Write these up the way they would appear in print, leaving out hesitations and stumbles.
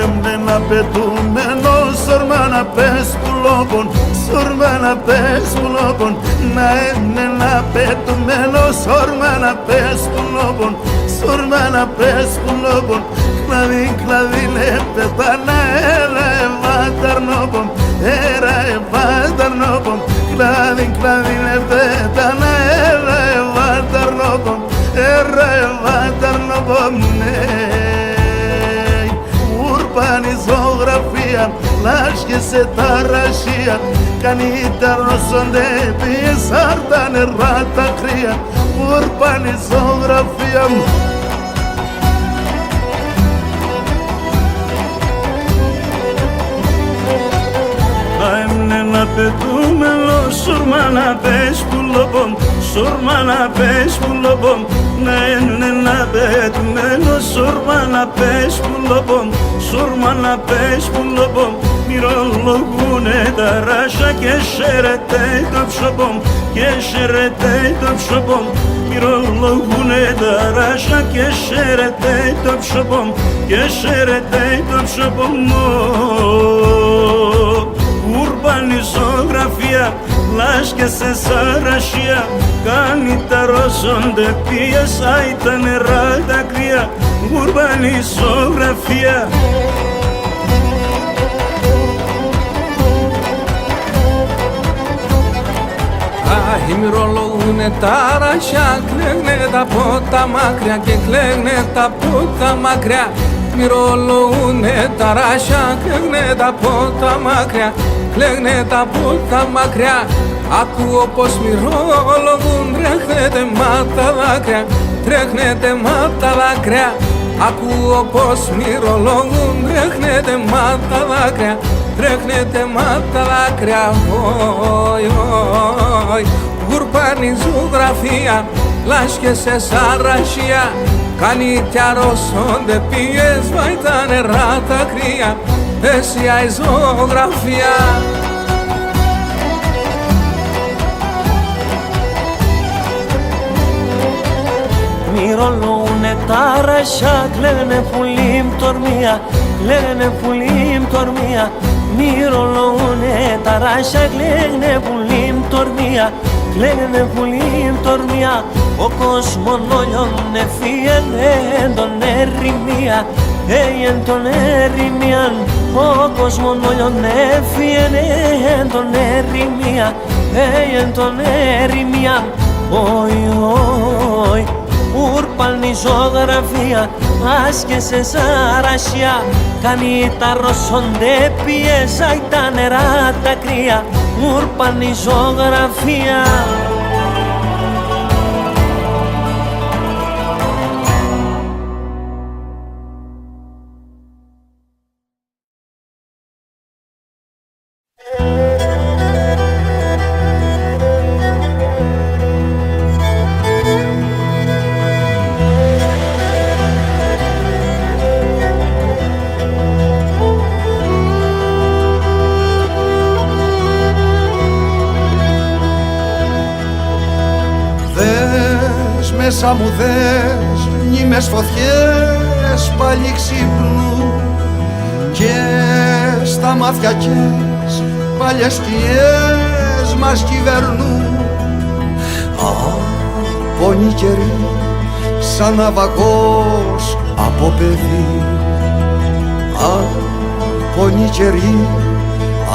Έμνενα πετούμενο σορμάνα πες που λόγων, σορμάνα πες που λόγων. Να έμνενα πετούμενο σορμάνα πες που λόγων, σορμάνα πες που λόγων. Κλαδί, κλαδί λεπτετάνα έλα ευάταρνόπον, έλα ευάταρνόπον. Κλαδί, κλαδί λεπτετάνα έλα ευάταρνόπον, έλα ευάταρνόπον. Urban ζωγραφία, λάσχεσαι τα ρασία. Καλύτερο σοντέ πίσω τα νερά τα κρύα. Urban ζωγραφία. Να πετούμε σουρμά να πες που λοπом, σουρμά να πες που λοπom. Να είναι να πετούμε σουρμά να πες που λοπom, σουρμά να πες που λοπom. Μυρολογούνε τα ράσα και σέρετε το ψωπom, και σέρετε το ψωπom. Μυρολογούνε τα ράσα και σέρετε το ψωπom, και σέρετε το ψωπom. Urban ζωγραφία, λάσκεσαι σαν ρασία. Κάνει τα ρώσονται πίεσα ή τα νερά τα κρύα. Urban ζωγραφία. Ημερολογούνε τα ράσια, κλαίγνε τα πότα μακριά και κλαίγνε τα πότα μακριά. Μυρολογούνε τα ράσια, κλαίγνε τα πότα μακριά, κλαίγνε τα πότα μακριά. Ακούω πως μυρολογούν, τρέχνετε μα τα δάκρυα, τρέχνετε μα τα δάκρυα. Ακούω πως μυρολογούν, τρέχνετε μα τα δάκρυα, τρέχνετε μα τα δάκρυα. Όι, όι, γουρπάνη ζωγραφία, λάσκεσαι σαν ρασία. Κάνει κι αρρώσονται πίες, βάει τα νερά τα κρύα. Αίσια η ζωγραφία. Μυρολογούνε τα ρασιά, κλαίγνε πουλίμ τορμία, κλαίγνε πουλίμ τορμία. Μυρολογούνε τα ρασιά, κλαίγνε πουλίμ τορμία, κλαίγνε πουλίμ τορμία. Ο κόσμος όλων εφίαινε τον ερημία, έγεν τον ερημίαν. Ο κόσμος όλων εφίαινε τον ερημία, έγεν τον ερημίαν. Όι, όι, urban ζωγραφία, άσκεσαι σαν ρασία. Κάνει τα ρωσόντε πιέσα ή τα νερά τα κρύα. Urban ζωγραφία. Μέσα μου δες νήμες φωτιές πάλι ξύπνου και στα μάτια κες παλιές σκιές μας κυβερνούν. Πόνοι καιροί σαν ναυαγός από παιδί. Πόνοι καιροί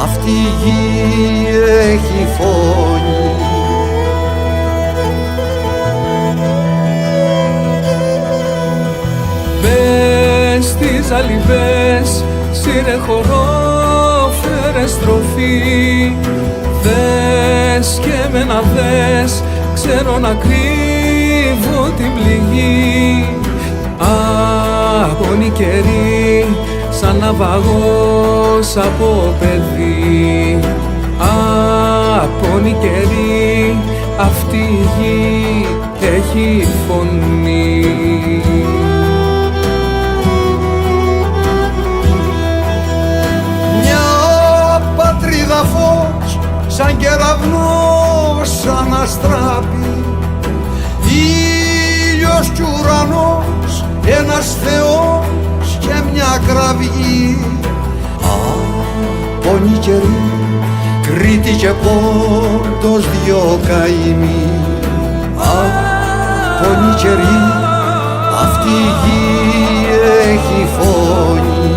αυτή η γη έχει φωνή. Μπες στις αλυβές, σύρε χορό, φέρε στροφή. Δες και εμένα δες, ξέρω να κρύβω την πληγή. Πόνοι καιροί, σαν ναυαγός από παιδί. Πόνοι καιροί, αυτή η γη έχει φωνή. Φως σαν κεραυνός αναστράπει, ήλιος κι ουρανός, ένας Θεός και μια μια κραυγή. Πόνοι καιροί, Κρήτη και Πόντος δυο καημοί. Πόνοι καιροί, αυτή η γη έχει φωνή.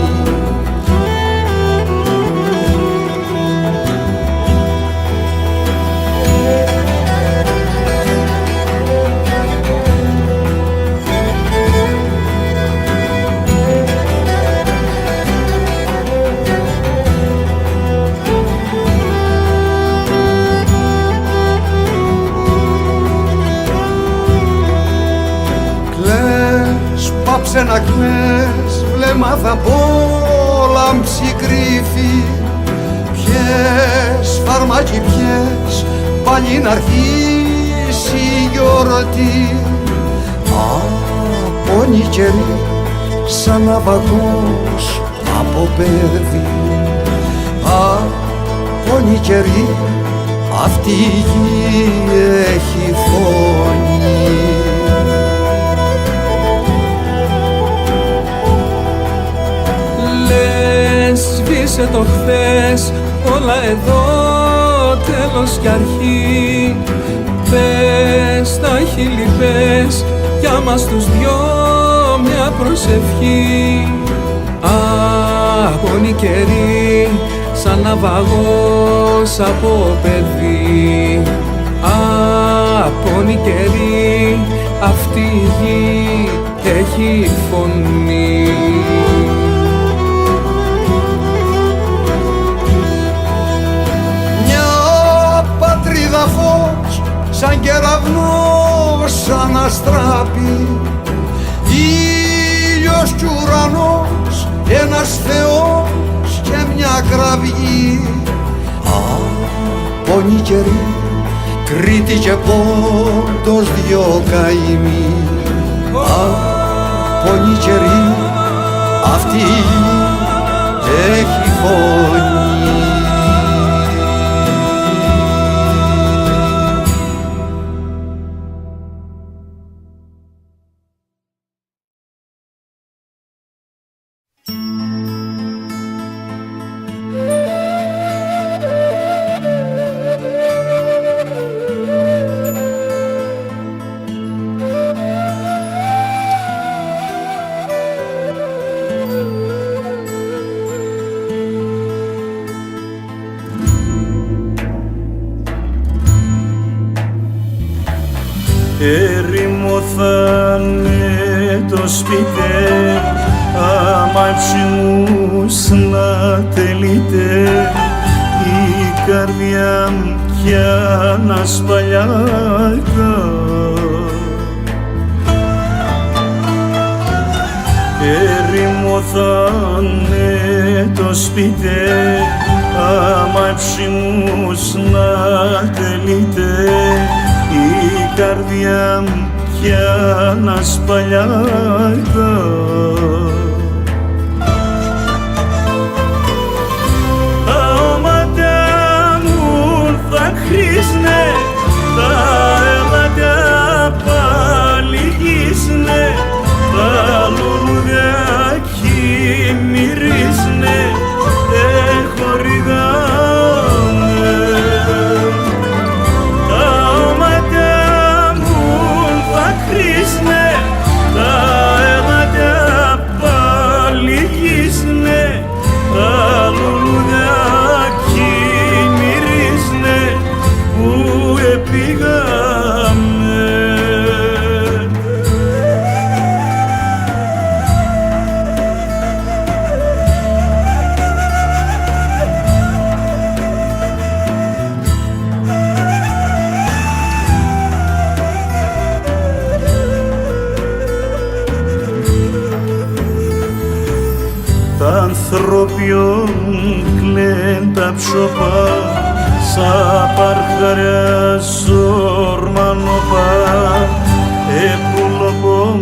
Πάψε να κλαις, βλέμμα θα πόλαμψη κρύφη. Πιες φαρμάκι πιες, πάλι να αρχίσει η γιορτή. Πόνοι καιροί, σαν ναυαγός από παιδί. Πόνοι καιροί, αυτή η γη έχει φωνή. Σβήσε το χθες, όλα εδώ τέλος κι αρχή. Πες τα χείλη πες, για μας τους δυο μια προσευχή. Πόνοι καιροί, σαν ναυαγός από παιδί. Πόνοι καιροί, αυτή η γη έχει φωνή. Φως, σαν κεραυνός αναστράπει. Ήλιος κι ουρανός, ένας Θεός και μια κραυγή. Πόνοι καιροί, Κρήτη και Πόντος δυο καημοί. Πόνοι καιροί, αυτή η γη έχει φωνή. Έρημο θα είναι το σπίτι, άμα ψημούς να τελείτε. Η καρδιά μου κι ανασπαλιάτα. Έρημο θα είναι το σπίτι, άμα ψημούς να τελείτε. Η καρδιά μου κι ανασπαλιάτα. Τα όματα μου θα χρήσνε, τα αίματα πάλι γύσνε, τα λουλουδιά κι μυρίσνε, εχορηγά. Ανθρωπιόν κλαίν τα ψωπά, σαν παρχαριά ζορμανοπά. Επουλοπών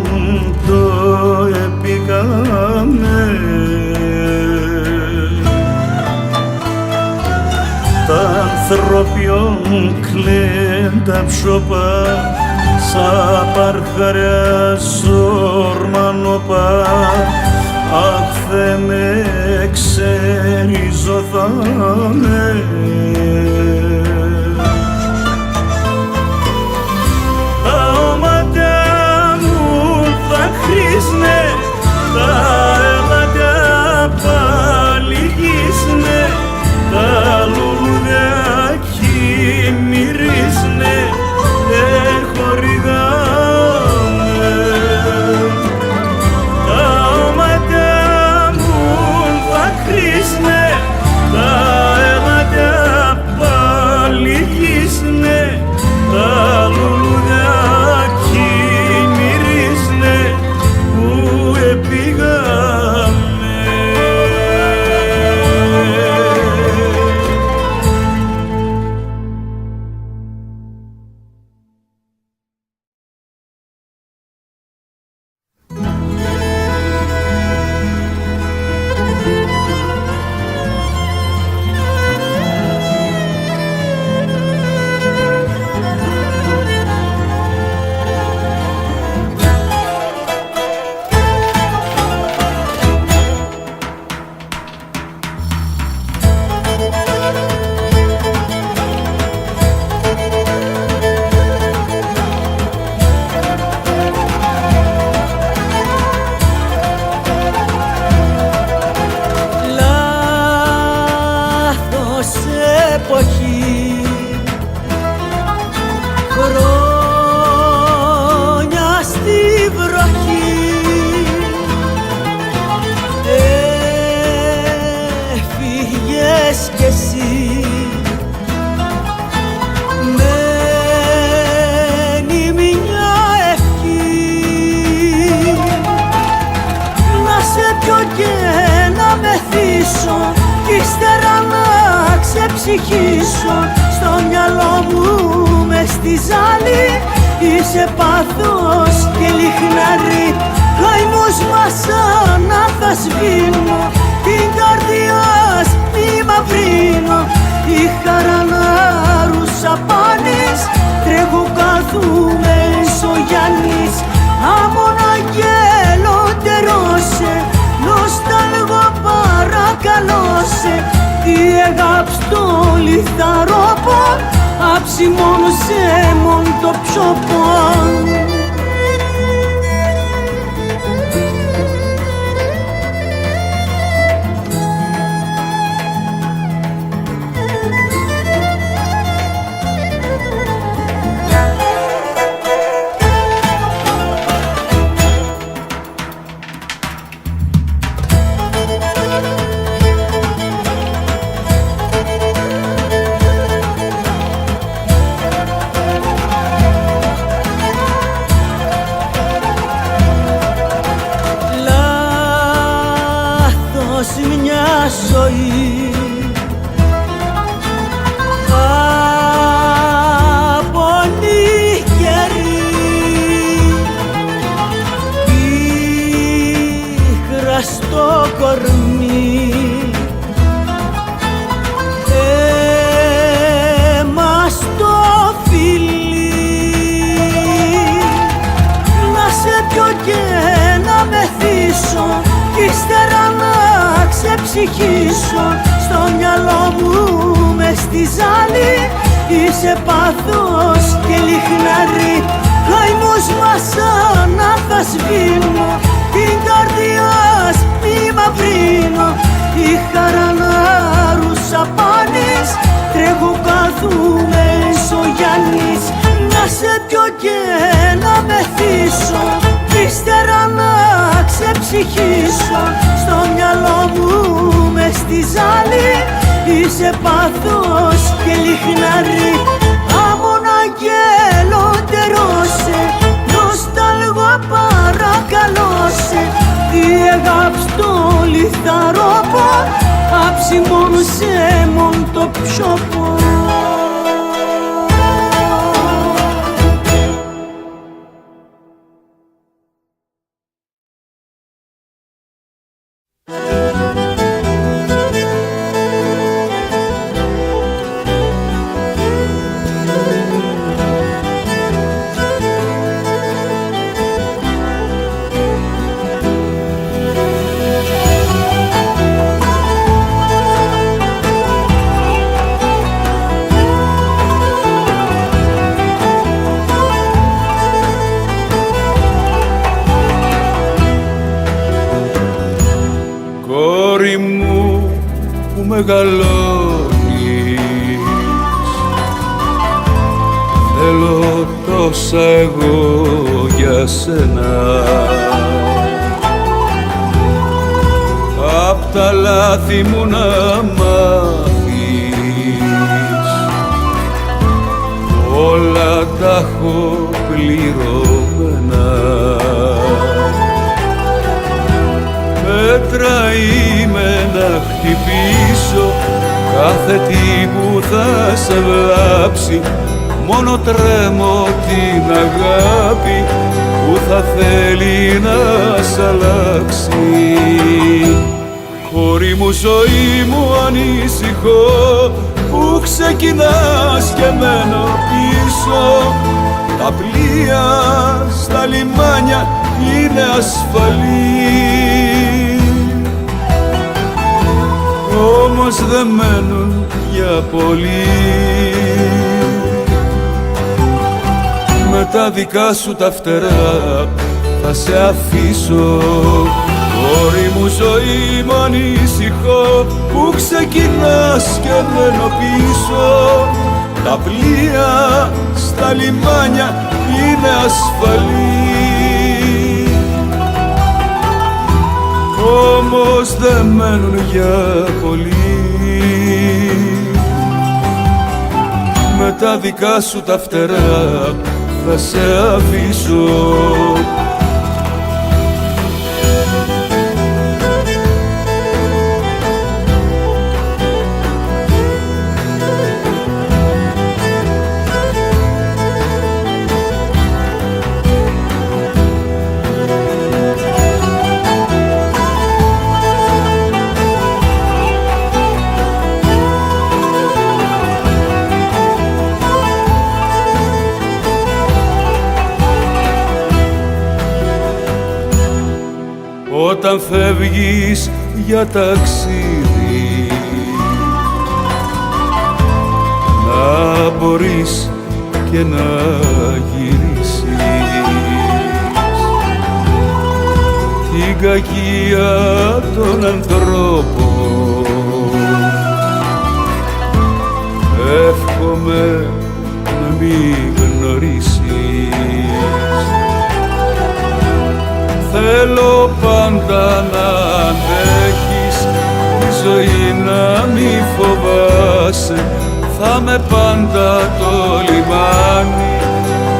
το επικάμε. Τα ανθρωπιόν κλαίν τα ψωπά, σαν παρχαριά ζορμανοπά. αχ Θεέ με ξεριζωθάμε. Τα όματα μου θα χρήσνε, τα αίματα πάλι γύσνε, τα λουλούδια κι μυρίσνε, χορηγάμε. Τα όματα μου θα χρήσνε, τα αίματα πάλι γύσνε, τα λουλούδια κι μυρίσνε, που επήγαμε. Λάθος εποχή, χρόνια στη βροχή, έφυγες κι εσύ, μένει μια ευχή, να σε πιω και να μεθύσω, ύστερα να ξεψυχήσω. Στο μυαλό μου μες στη ζάλη είσαι πάθος και λιχναρή. Καημούς μας σαν να θα σβήνω, την καρδιά στη μαυρίνω. Η χαρά να ρουσαπάνεις, τρέχω καθούμε ο Γιάννης. Αμον αγγέλο τερώσε, νοσταλγώ παρακαλώ σε. Τι αγάπη στο λιθαρόπο, άψιμον σε μον το ψωπό. Μια ζωή από νυχερή, πίκρα στο κορμί, αίμα στο φιλί. Να σε πιω και να μεθύσω, ύστερα να ξεψυχήσω. Στο μυαλό μου μες στη ζάλη είσαι πάθος και λιχναρή. Καημούς μας σαν να θα σβήνω, την καρδιά στη μαυρίνω. Η χαρά να ρουσαπάνεις, τρέχω καθούμε ο Γιάννης. Να σε πιω και να μεθύσω, ύστερα να ξεψυχήσω. Στο μυαλό μου μες στη ζάλη είσαι πάθος και λιχναρή. Αμον αγγέλο τερώσε, νοσταλγώ παρακαλώ σε. Τι αγάπη στο λιθαρόπο, άψιμον σε μον το ψωπό. μεγαλώνεις. Θέλω τόσα εγώ για σένα, απ' τα λάθη μου να μάθεις. Όλα τα έχω πληρωμένα, πέτρα είμαι να χτυπήσω κάθε τι που θα σε βλάψει. Μόνο τρέμω την αγάπη που θα θέλει να σ' αλλάξει. Κόρη μου, ζωή μου, ανησυχώ που ξεκινάς και μένω πίσω. Τα πλοία στα λιμάνια είναι ασφαλή, όμως δεν μένουν για πολύ. Με τα δικά σου τα φτερά θα σε αφήσω. Κόρη μου, ζωή μου, ανησυχώ που ξεκινάς και μένω πίσω. Τα πλοία στα λιμάνια είναι ασφαλή, όμως δεν μένουν για πολύ. Με τα δικά σου τα φτερά θα σε αφήσω. Όταν φεύγεις για ταξίδι, να μπορείς και να γυρίσεις την κακία των ανθρώπων. Εύχομαι να μην γνωρίσεις. Θέλω πάντα να αντέχεις τη ζωή, να μη φοβάσαι. Θα με πάντα το λιμάνι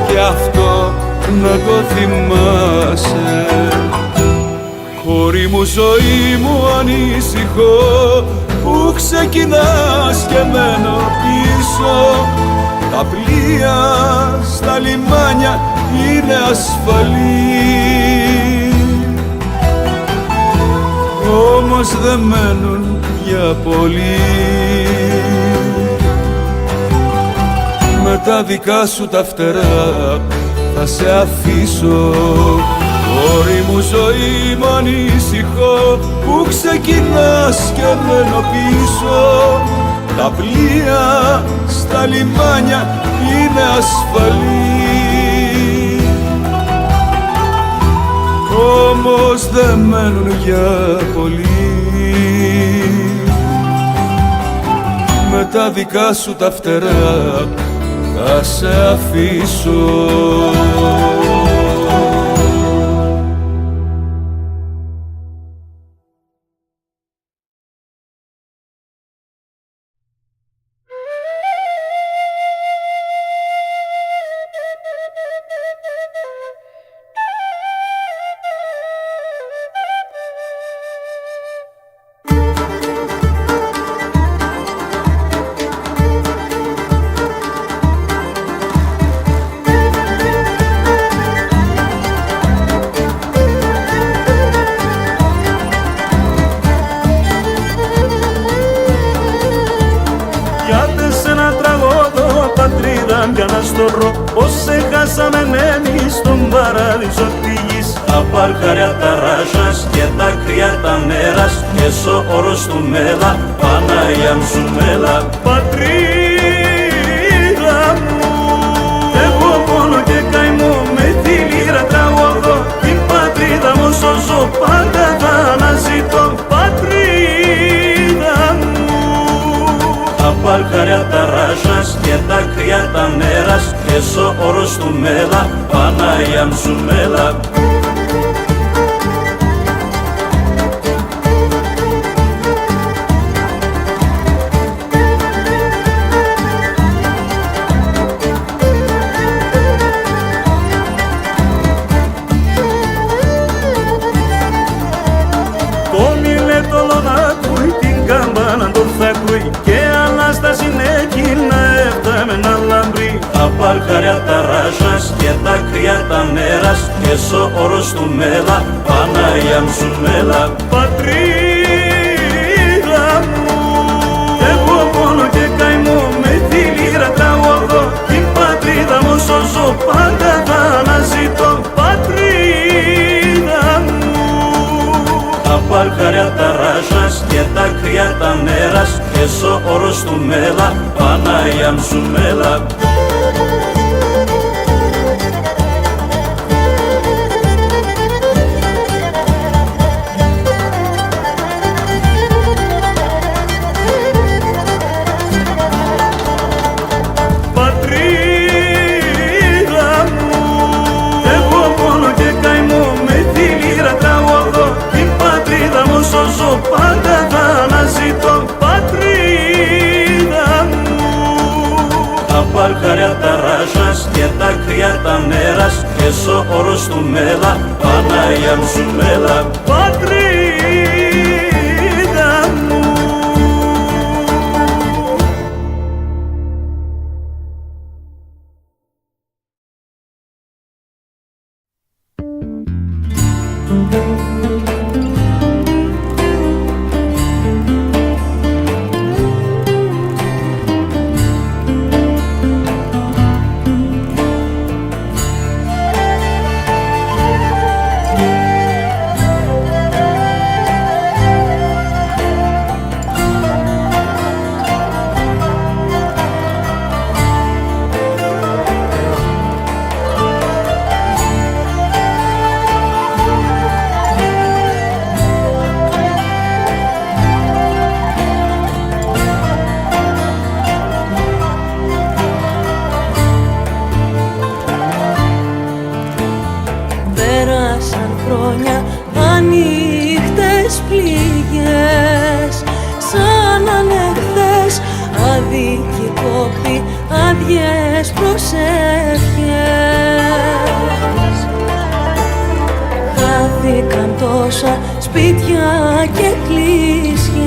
και αυτό να το θυμάσαι. Κόρη μου, ζωή μου, ανησυχώ που ξεκινάς και μένω πίσω. Τα πλοία στα λιμάνια είναι ασφαλή, όμως δεν μένουν για πολύ. Με τα δικά σου τα φτερά θα σε αφήσω. Κόρη μου, ζωή μου, ανησυχώ που ξεκινάς και μένω πίσω. Τα πλοία στα λιμάνια είναι ασφαλή, όμως δεν μένουν για πολύ. Με τα δικά σου τα φτερά θα σε αφήσω. Πως σε χάσαμε εμείς στον παράδεισο τη γης. Τα παρκάρια τα ράζας και τα κρύα τα νεράς και σ' όρος του μέλα, Παναγιά μου σου μέλα. Πατρίδα μου, εγώ πόνο και καημό με τη λύρα τραγωδώ. Την πατρίδα μου σώζω, πάντα θα αναζητώ. Πατρίδα μου, και σο όρος του μέλα, Παναγιά μου σου μέλα. Και Ανάσταση εκείνα έφταμε λαμπρή. Τα παρκάρια τα ράζας και τα κρύα τα νέρας και σο όρος του μέλα, Παναγιά μου σου μέλα. Πατρίδα μου, εγώ πόνο και καημό με τη λύρα τραγωδώ. Την πατρίδα μου σώζω, πάντα θα αναζητώ. Πατρίδα μου. Τα παρκάρια τα ράζας και τα κρύα τα νέρας και σο όρος του μέλα, Παναγιά μου σου μέλα. Πάντα θα αναζητώ, πατρίδα μου. Τα παρκάρια τα ράζας και τα κρύα τα νέρας και σο όρος του μέλα, Παναγιά μου σου μέλα. Πατρίδα μου. Χάθηκαν τόσα σπίτια και εκκλησιές,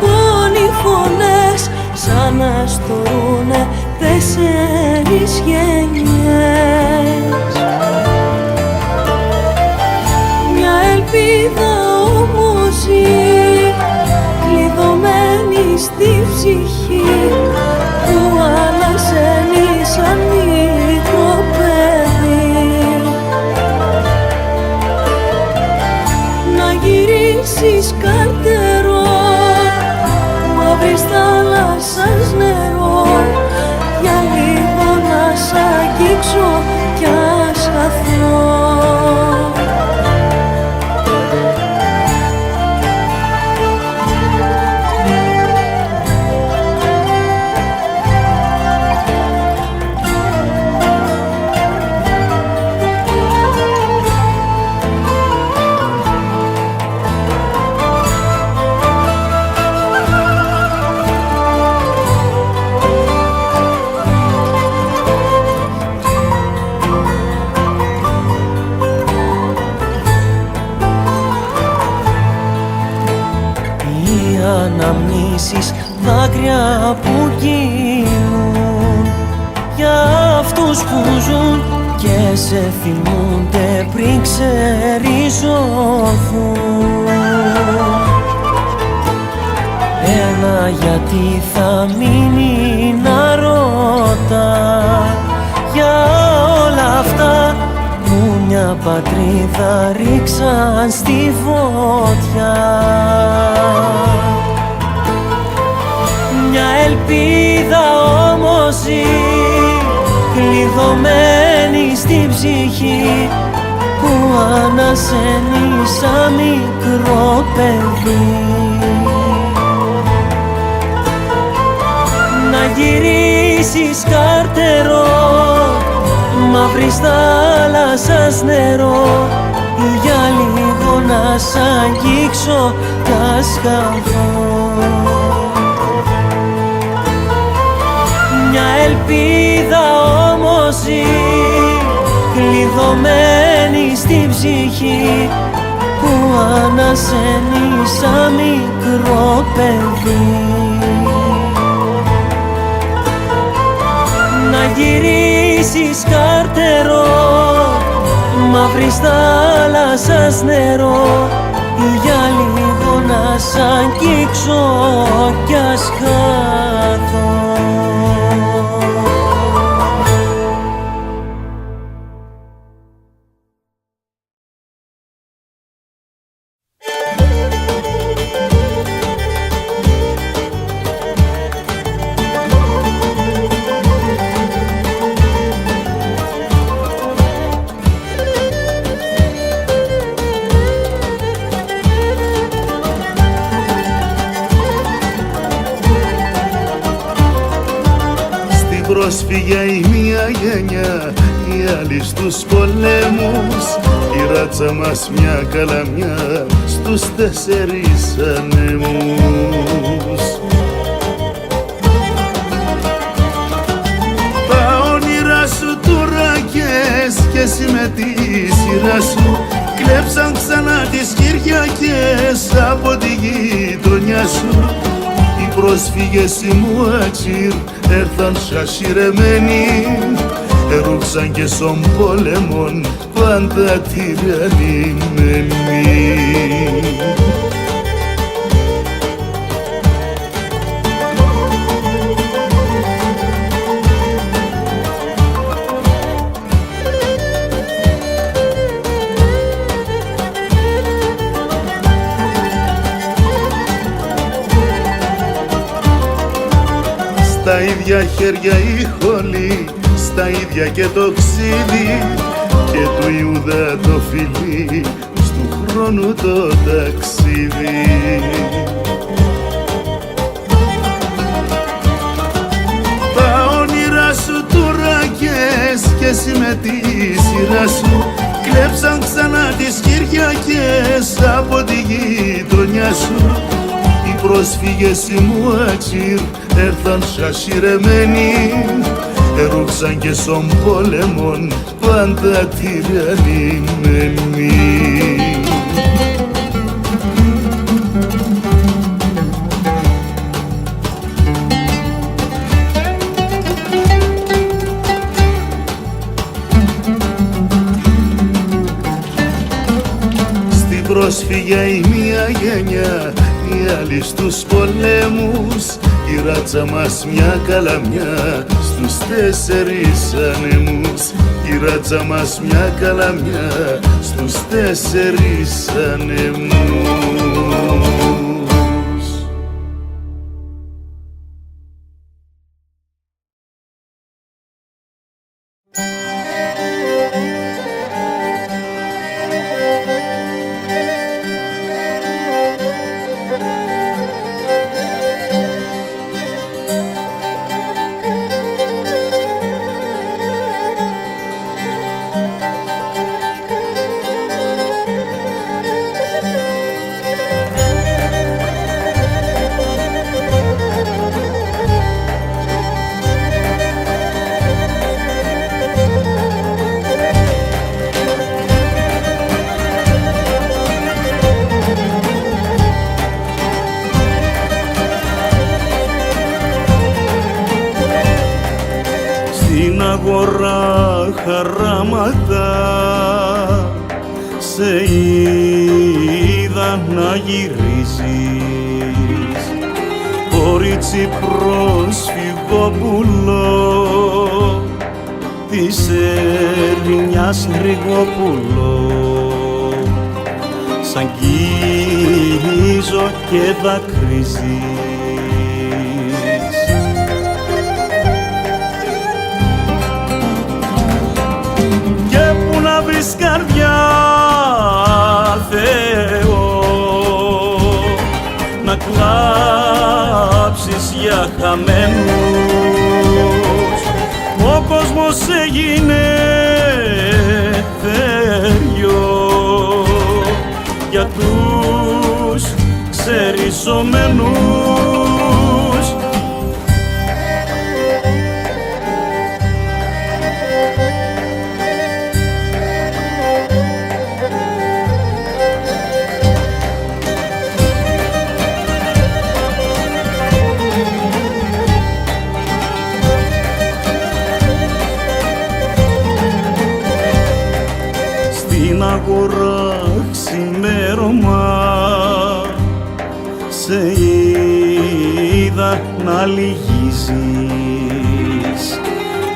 πόνοι φωνές σαν να στορούνε 4 γενιές. Μια ελπίδα όμως ζει, κλειδωμένη στη ψυχή, που ανασένει σαν μικρό παιδί. Να γυρίσεις καρτερό, μαύρης θάλασσας νερό, για λίγο να σ' αγγίξω κι ας χαθώ. Αναμνήσεις, δάκρυα που γίνουν για αυτούς που ζουν και σε θυμούνται πριν ξεριζωθούν. Ένα γιατί θα μείνει να ρωτά για όλα αυτά που μια πατρίδα ρίξαν στη φωτιά. Μια ελπίδα όμως ζει, κλειδωμένη στη ψυχή, που ανασένει σαν μικρό παιδί. Να γυρίσει γυρίσεις κάρτερο, μαύρης θάλασσας νερό, για λίγο να σ' αγγίξω κι ας χαθώ. Μια ελπίδα όμως ζει, κλειδωμένη στην ψυχή, που ανασένει σαν μικρό παιδί. Να γυρίσεις κάρτερο, μαύρης θάλασσας νερό, για λίγο να σ' αγγίξω κι ας χαθώ. Πρόσφυγε η μία γενιά, οι άλλοι στους πολέμους, η ράτσα μας μια καλαμιά στους 4 ανεμούς. Τα όνειρά σου τουρακές και εσύ με τη σειρά σου κλέψαν ξανά τις Κυριακές από τη γειτονιά σου. Οι πρόσφυγες οι μουατσίρ έρθαν σασιρεμένοι, ερούξαν και στον πόλεμον πάντα τυραννημένοι. Στα ίδια χέρια η χολή, στα ίδια και το ξύδι, και του Ιούδα το φιλί, στου χρόνου το ταξίδι. Τα όνειρά σου τουρακές και εσύ με τη σειρά σου κλέψαν ξανά τις Κυριακές από τη γειτονιά σου. Οι πρόσφυγες οι μουατσίρ έρθαν σασιρεμένοι, ερούξαν και στον πόλεμον πάντα τυραννημένοι. Στην πρόσφυγε η μία γενιά, οι άλλοι στους πολέμους, η ράτσα μας μια καλαμιά στους 4 ανεμούς. Η ράτσα μας μια καλαμιά στους 4 ανεμούς. Στην αγορά χαράματα σε είδα να γυρίζεις, κορίτσι πρόσφυγοπουλό, της Ελληνιάς Ριγοπουλό. Σ' αγγίζω και δακρύζεις. Βρεις καρδιά, Θεό, να κλάψεις για χαμένους, κόσμος έγινε θέριο για τους ξεριζωμένους. Στην αγορά ξημέρωμα σε είδα να λυγίζεις,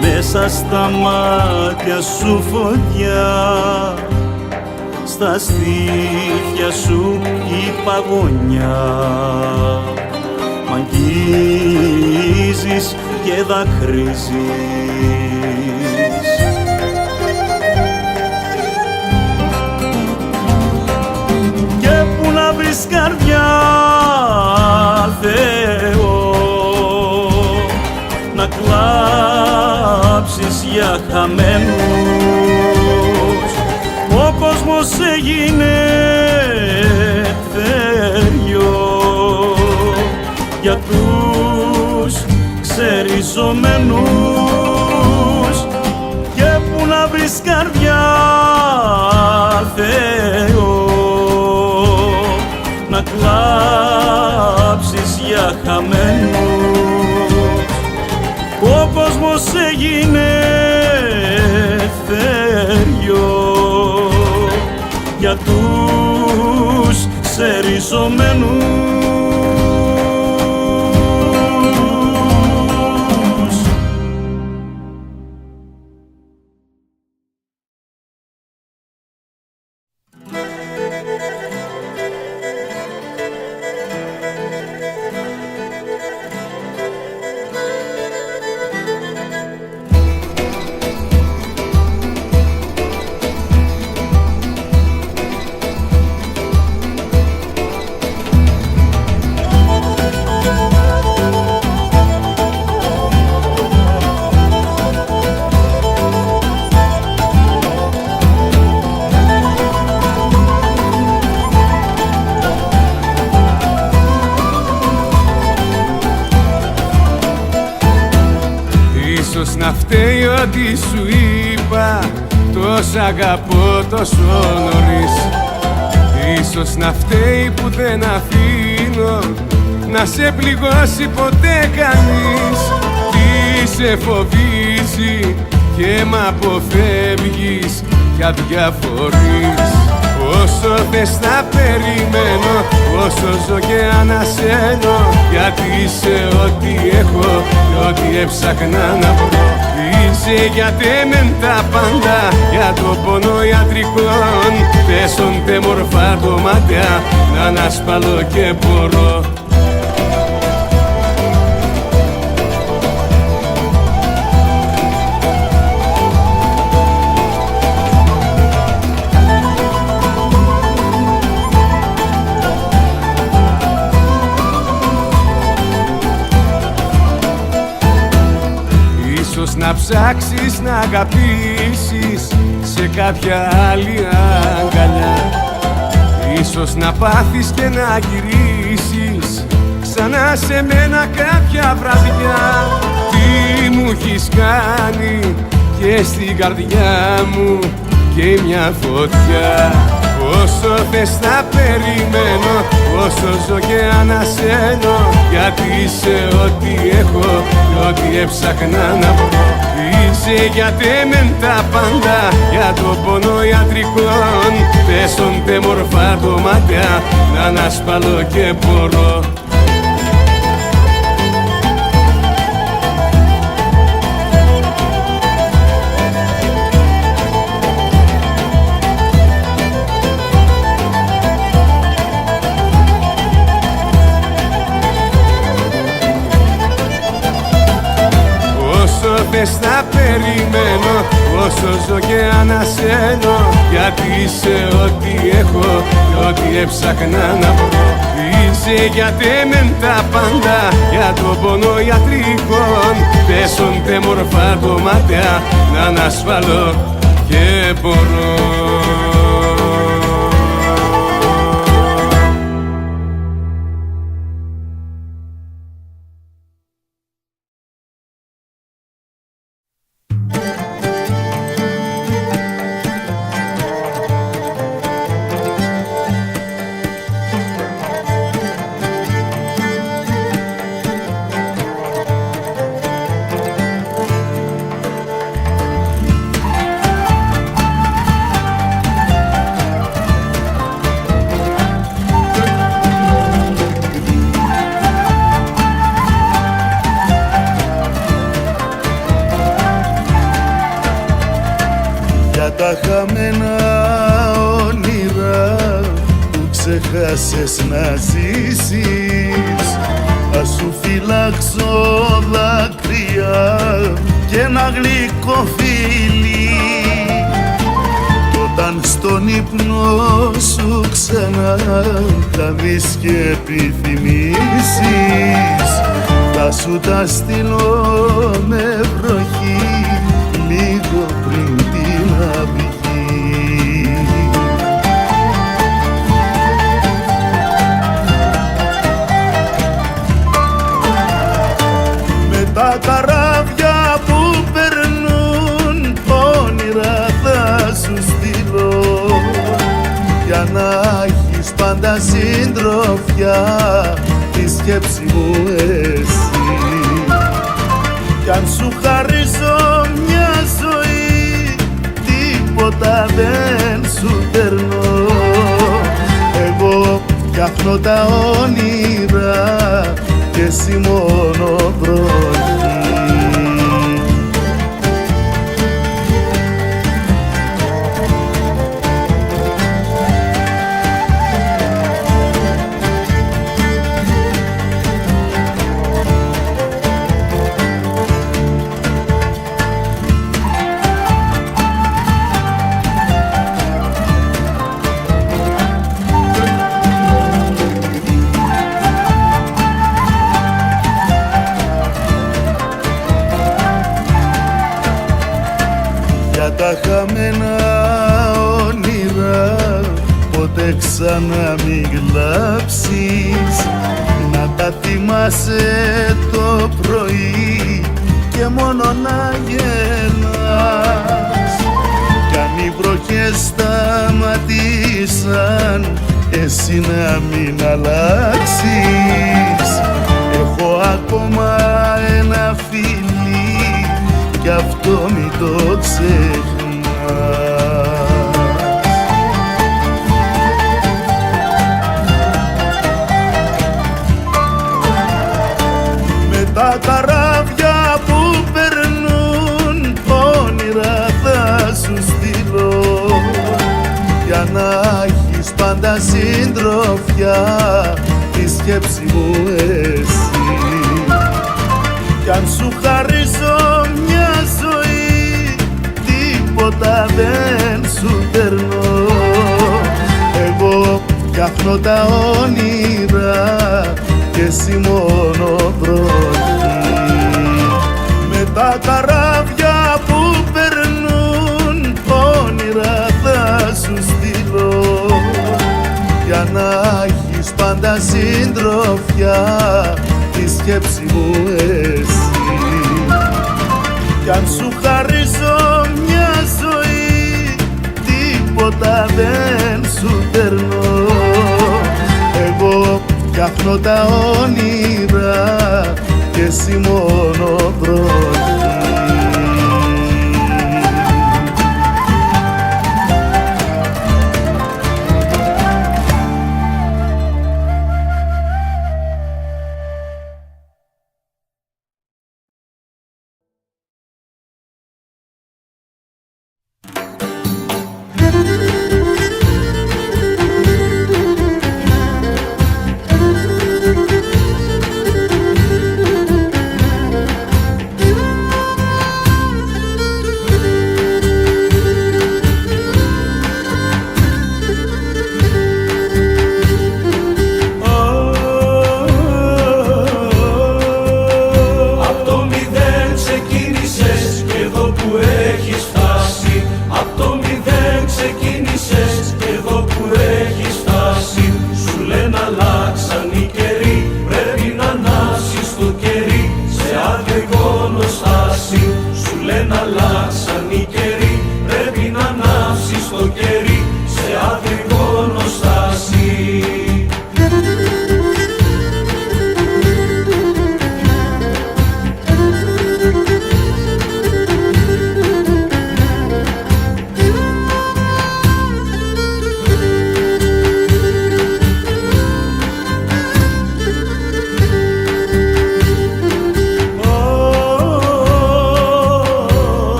μέσα στα μάτια σου φωτιά, στα στήθια σου η παγωνιά. Μ' αγγίζεις και δακρύζεις. Βρεις καρδιά, Θεό, να κλάψεις για χαμένους. Ο κόσμος έγινε θέριο για τους ξεριζωμένους. Και που να βρεις καρδιά, Θεό, να κλάψεις για χαμένους. Ο κόσμος έγινε θέριο για τους ξεριζωμένους. Ίσως να φταίει ό,τι σου είπα, τόσο αγαπώ τόσο νωρίς. Ίσως να φταίει που δεν αφήνω να σε πληγώσει ποτέ κανείς. Τι σε φοβίζει και μ' αποφεύγεις για διαφορείς. Όσο θες θα περιμένω, όσο ζω και ανασένω, γιατί είσαι ό,τι έχω και ό,τι έψαχνα να βρω. Είσαι για τέμεν τα πάντα, για το πόνο ιατρικών. Τέσσονται μορφά το μάτια, να ανασπαλώ και μπορώ. Ίσως να ψάξεις να αγαπήσεις σε κάποια άλλη αγκαλιά. Ίσως να πάθεις και να γυρίσεις ξανά σε μένα κάποια βραδιά. Τι μου έχεις κάνει και στην καρδιά μου και μια φωτιά. Όσο θες θα περιμένω, όσο ζω και ανασένω, γιατί είσαι ό,τι έχω και ό,τι έψαχνα να βρω. Είσαι για τέμεν τα πάντα, για το πόνο ιατρικών. Τέσσονται μορφά το μάτια, να ανασπαλώ και μπορώ. Θες θα περιμένω, όσο ζω και ανασένω, γιατί είσαι ό,τι έχω και ό,τι έψαχνα να βρω. Είσαι γιατί μεν τα πάντα για το πόνο ιατρικών. Πέσονται μορφά το μάτια να ανασφαλώ και μπορώ. Τα χαμένα όνειρα που ξεχάσες να ζήσεις, θα σου φυλάξω δάκρυα και ένα γλυκό φιλί. Όταν στον ύπνο σου ξανά θα δεις και επιθυμήσεις, θα σου τα στείλω με βροχή λίγο πριν την αυγή. Με τα καράβια που περνούν όνειρα θα σου στείλω, για να έχεις πάντα συντροφιά τη σκέψη μου εσύ. Κι αν σου χαρίσω μια ζωή, τίποτα δεν σου περνώ. Εγώ φτιάχνω τα όνειρα και εσύ μόνο βροχή. Τα χαμένα όνειρα ποτέ ξανά μην κλάψεις, να τα θυμάσαι το πρωί και μόνο να γελάς. Κι αν οι βροχές σταματήσαν, εσύ να μην αλλάξεις. Έχω ακόμα ένα φιλί κι αυτό μην το ξεχνάς. Με τα καράβια που περνούν όνειρα θα σου στείλω, για να έχεις πάντα συντροφιά τη σκέψη μου εσύ. Κι αν σου χαρίσω μια ζωή, τίποτα δεν σου περνώ. Εγώ φτιάχνω τα όνειρα και εσύ μόνο βροχή. Με τα καράβια που περνούν όνειρα θα σου στείλω, για να έχεις πάντα συντροφιά τη σκέψη μου εσύ. Κι αν σου χαρίσω μια ζωή, τίποτα δεν σου περνώ. Εγώ φτιάχνω τα όνειρα και εσύ μόνο βροχή.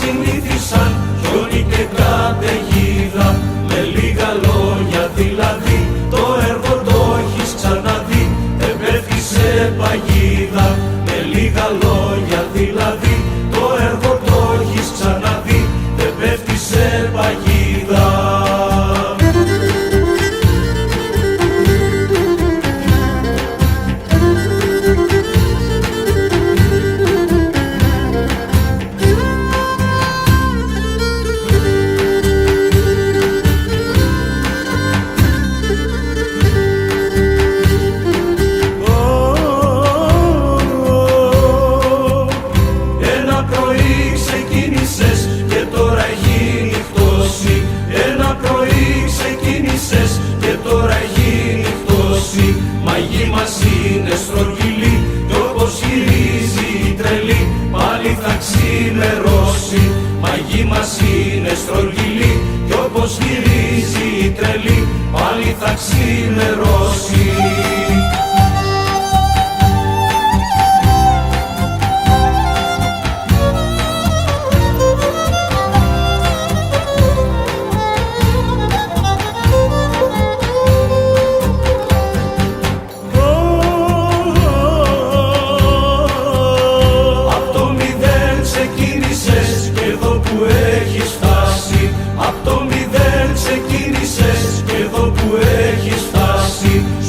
συνήθισαν χιόνι και καταιγίδα. Με λίγα λόγια δηλαδή το έργο το έχεις ξαναδεί, δεν πέφτει σε παγίδα. Με λίγα λόγια δηλαδή το έργο το έχεις ξαναδεί, δεν πέφτει σε παγίδα. Μαγή μας είναι στρογγυλή κι όπως γυρίζει η τρελή πάλι θα ξημερώσει. Μαγή μας είναι στρογγυλή κι όπως γυρίζει η τρελή πάλι θα ξημερώσει.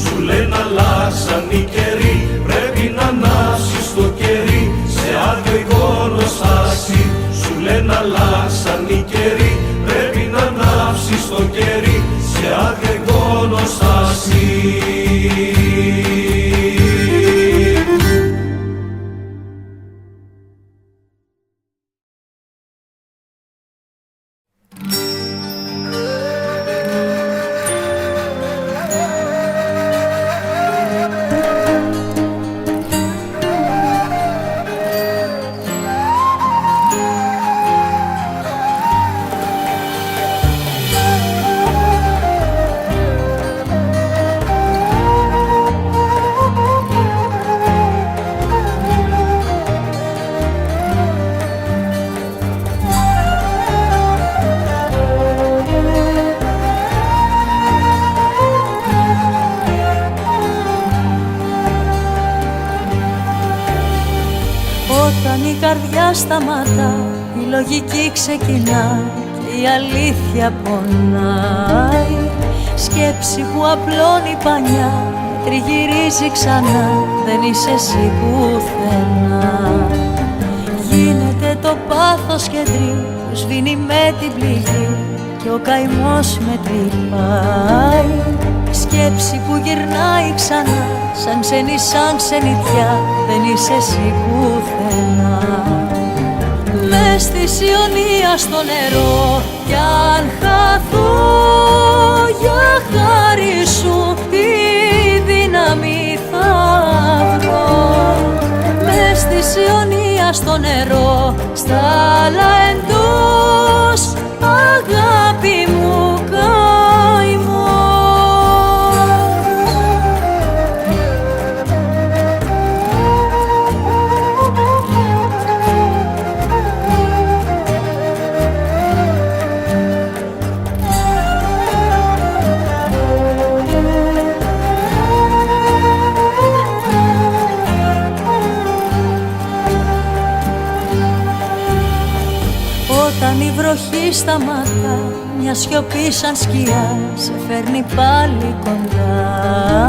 Σου λένε αλλάξαν οι καιροί, πρέπει να ανάψεις το κερί σε άδεια εικόνοσταση. Σταματά, η λογική ξεκινά και η αλήθεια πονάει. Σκέψη που απλώνει πανιά, τριγυρίζει ξανά, δεν είσαι εσύ πουθενά. Γίνεται το πάθος κεντρί, που σβήνει με την πληγή και ο καημός με τρυπάει. Σκέψη που γυρνάει ξανά, σαν ξένη σαν ξενιτιά, δεν είσαι εσύ πουθενά. Μες στη Ιωνία στο νερό κι αν χαθώ, για χάρη σου τη δύναμη θα βρω. Μες στη Ιωνία στο νερό, στα άλλα εντός, αγάπη μου καημός. Όταν η βροχή σταματά, μια σιωπή σαν σκιά σε φέρνει πάλι κοντά.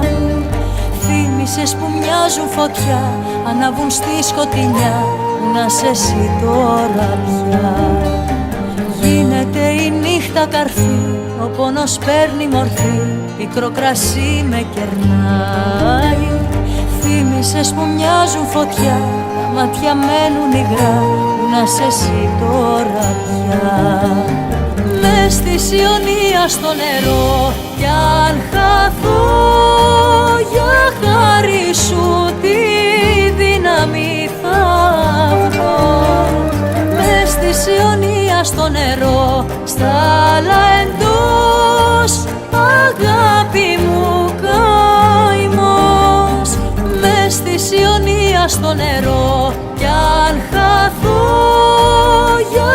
Θύμησες που μοιάζουν φωτιά, ανάβουν στη σκοτεινιά, που να σε εσύ τώρα πια. Γίνεται η νύχτα καρφί, ο πόνος παίρνει μορφή, πικρό κρασί με κερνάει. Θύμησες που μοιάζουν φωτιά, τα μάτια μένουν υγρά, που να σε εσύ τώρα πια. Μες στη Ιωνία στο νερό κι αν χαθώ, για χάρη σου τη δύναμη θα βρω. Μες στη Ιωνία στο νερό, στα άλλα εντός, αγάπη μου καημός. Μες στη Ιωνία στο νερό κι αν χαθώ, για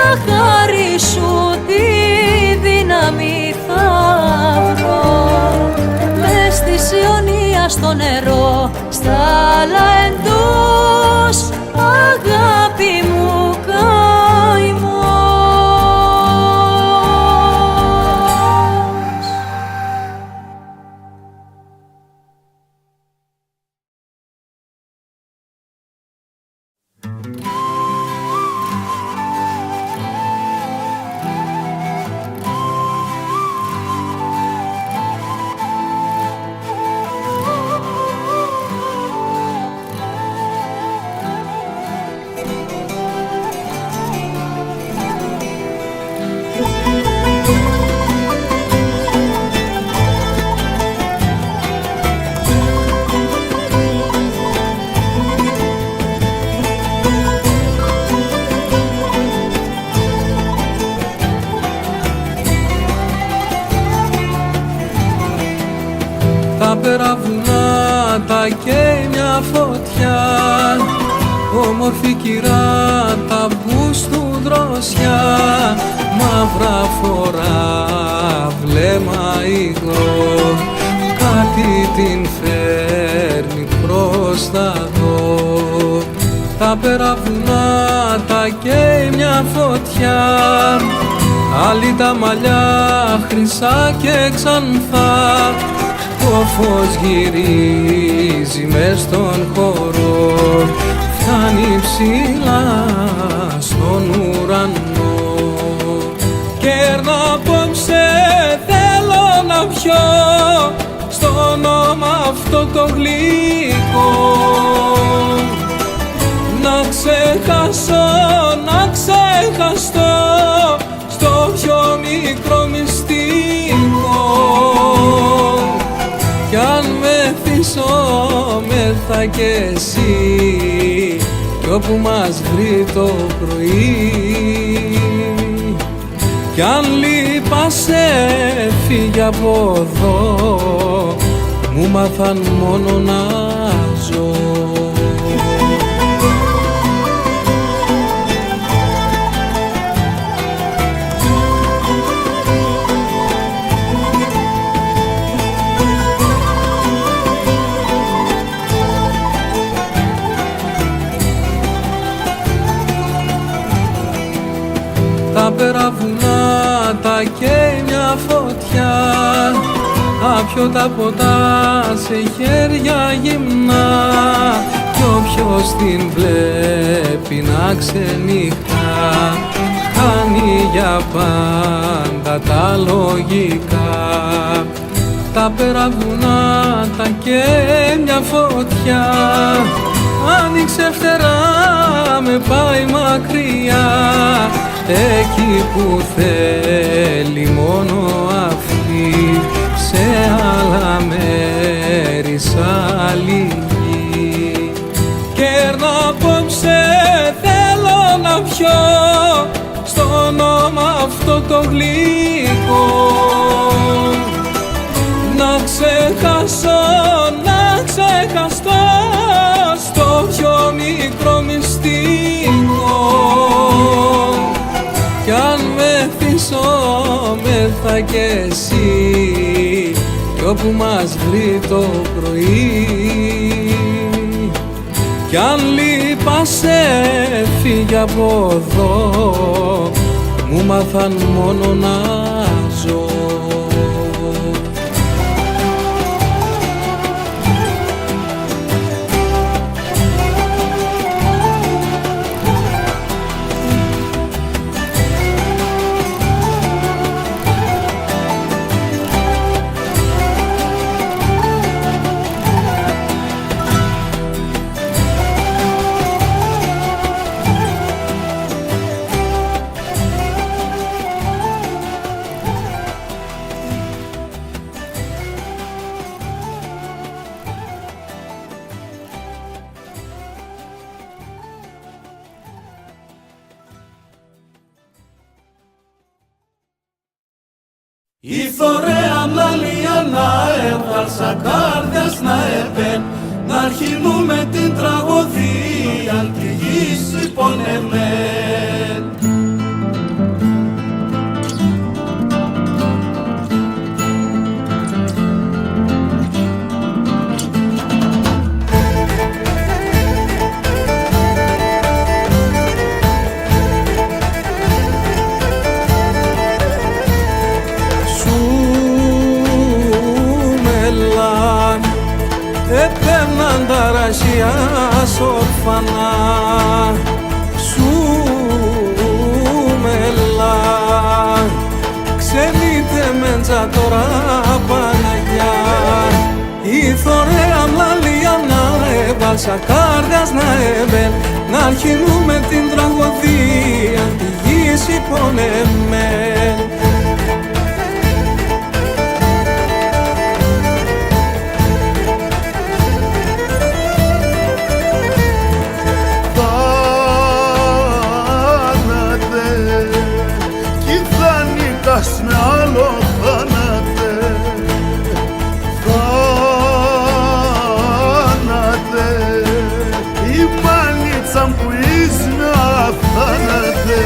στο νερό, στα άλλα εντός, αγάπη μου καημός. Τα περαβουνά τα καίει μια φωτιά, όμορφη κυρά τα μπούς του δροσιά, μαύρα φορά βλέμμα υγρό, κάτι την φέρνει προς τα δω. Τα περαβουνά τα καίει μια φωτιά, άλλη τα μαλλιά χρυσά και ξανθά, το φως γυρίζει μες στον χώρο, φτάνει ψηλά στον ουρανό. Κέρνα απόψε θέλω να πιω, στο όνομα αυτό το γλυκό, να ξεχάσω, να ξεχαστώ, στο πιο μικρό μυστικό. Κι αν μεθυσόμεθα κι εσύ, κι όπου μας βρει το πρωί, κι αν λείπασαι φύγε από εδώ, μου μάθαν μόνο να ζω. Τα περαβουνά τα καίει μια φωτιά, άπιωτα ποτά σε χέρια γυμνά, κι όποιος την βλέπει να ξενυχτά, χάνει για πάντα τα λογικά. Τα περαβουνά τα καίει μια φωτιά, άνοιξε φτερά, με πάει μακριά, εκεί που θέλει μόνο αυτή, σε άλλα μέρη, σ' άλλη γη. Κέρνα απόψε θέλω να πιω, στο όνομα αυτό το γλυκό, να ξεχάσω, να ξεχαστώ, στο πιο μικρό μυστικό. Κι αν μεθυσόμεθα κι εσύ, κι όπου μας βρει το πρωί, κι αν λείπασαι φύγε από εδώ, μου μάθαν μόνο να ζω. Η θωρέα μαλλία να έβγαλσα κάρδιας να επέν, να αρχινούμε την τραγωδία τη γης υπονεμέν. φαντασίας ορφανά σου μελά. Ξενείτε μέντζα τώρα Παναγιά, η θωρέα μλαλία να έβαλσα κάρδιας να έμπεν, να αρχινούμε την τραγωδία τη γης υπονεμέν. Με άλλο θάνατε, θάνατε, η μάνιτσα που ίσνα θάνατε,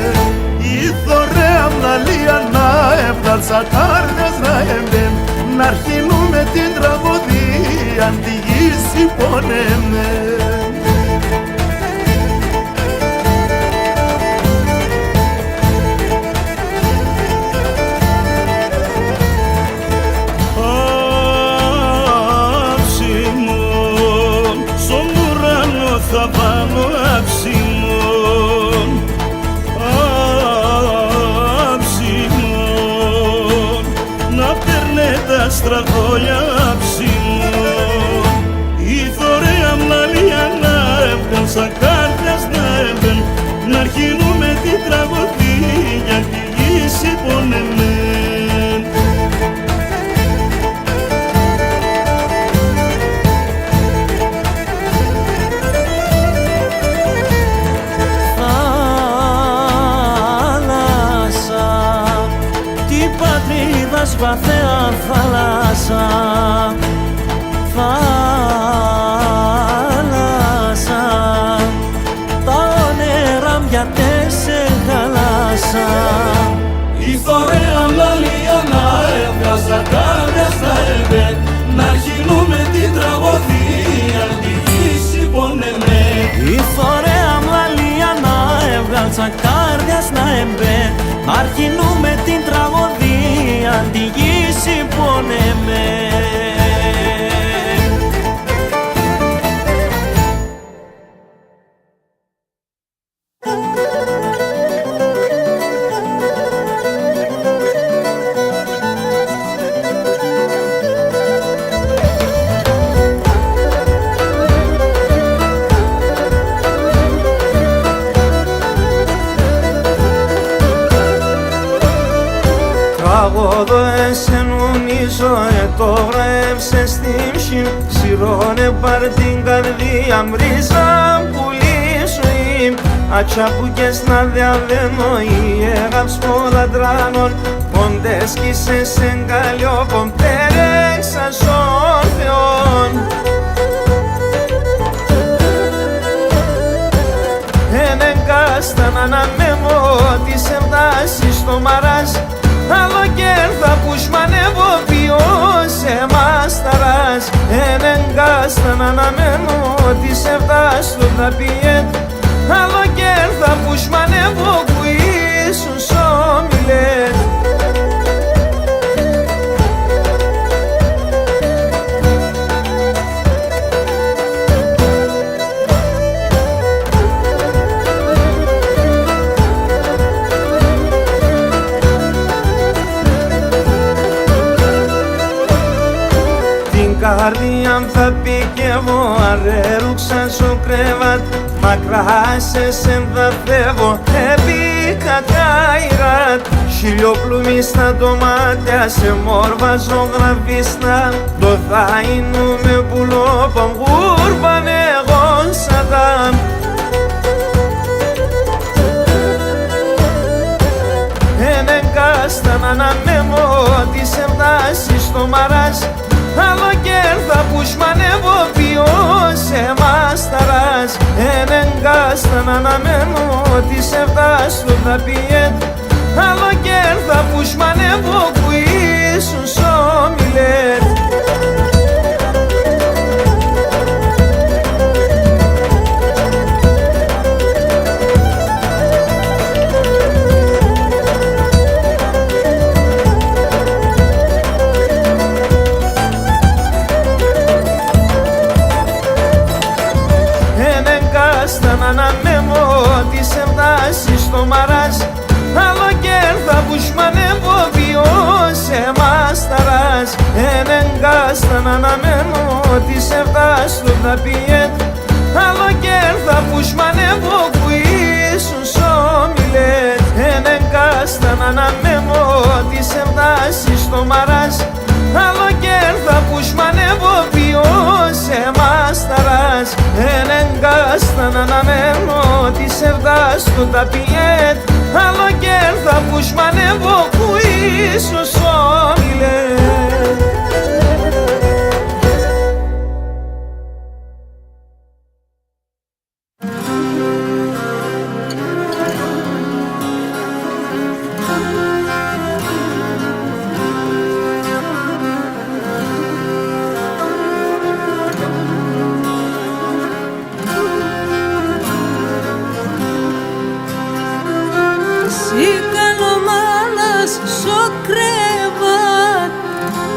η θωρέα μλαλία να έβγαλσα κάρδιας να έμπεν, να αρχινούμε την τραγωδία τη γης υπονεμέν. Θα πάνω αψιμόν, αψιμόν, να παίρνε τα στραγόλια αψιμόν. Η θωρέα μλαλία να έβγαλσα κάρδιας να έμπεν, να αρχινούμε την τραγωδία τη γης υπονεμέν. Βαθέα θάλασσα, θάλασσα, τα όνερα μοιατέ σε χαλάσα. Η θωρέα μλαλία να έβγαζα κάρδιας να έμπεν, να αρχινούμε την τραγωδία τη γης υπονεμέν. Η θωρέα μλαλία να έβγαλσα κάρδιας να έμπεν, να αρχινούμε την τραγωδία τη γης υπονεμέν. Τραγωδό εσενονίζω το βρέψε στην ψην, σιρώνε πάρ την καρδία μρίζα πουλήσω ημ, άτσα που και σνα διαβαίνω η έγαψ πολλαντράνων, ποντές κοίσες εγκαλιό πομπτέρεξα σον Θεόν. Ενεγκάσταν αναμέμω τις εμβάσεις στο μαράζ, άλλο κέρδα που σμανεύω ποιος εμάς ταράς. Ενεγκάσταν αναμένω τις εφτάς στο ταπιέτ, άλλο κέρδα που σμανεύω που ήσουν σόμιλετ. Καρδίαν θα πικεύω, αρέρουξα στο κρέβατ, μακράσες ενδαθεύω, επίκα καϊράτ. Χιλιοπλούμι στα ντομάτια, σε μόρβα ζωγραφίστα, το θάινου με πουλόπαν, γούρβαν εγώ σατάν. Ενεγκάσταν αναμέμω τις εμβάσεις στο μαράζ, άλλο κέρδα που σμανεύω ποιος εμάς ταράς. Ενεγκάσταν αναμένω τις εφτάς στο ταπιέτ, άλλο κέρδα που σμανεύω που ήσουν σόμιλετ. που σμανεύω βιώσε μάσταρας ενεγκάστα να αναμένω της εβδάς του τα πιέτ άλλο κέρδα που σμανεύω που ήσουν σόμιλες ενεγκάστα να αναμένω της εβδάς στο μαράς άλλο κέρδα που σμανεύω βιώσε μάσταρας ενεγκάστα να αναμένω της εβδάς του τα πιέτ άλλο κέρδα που σμανεύω που ίσως όμιλες.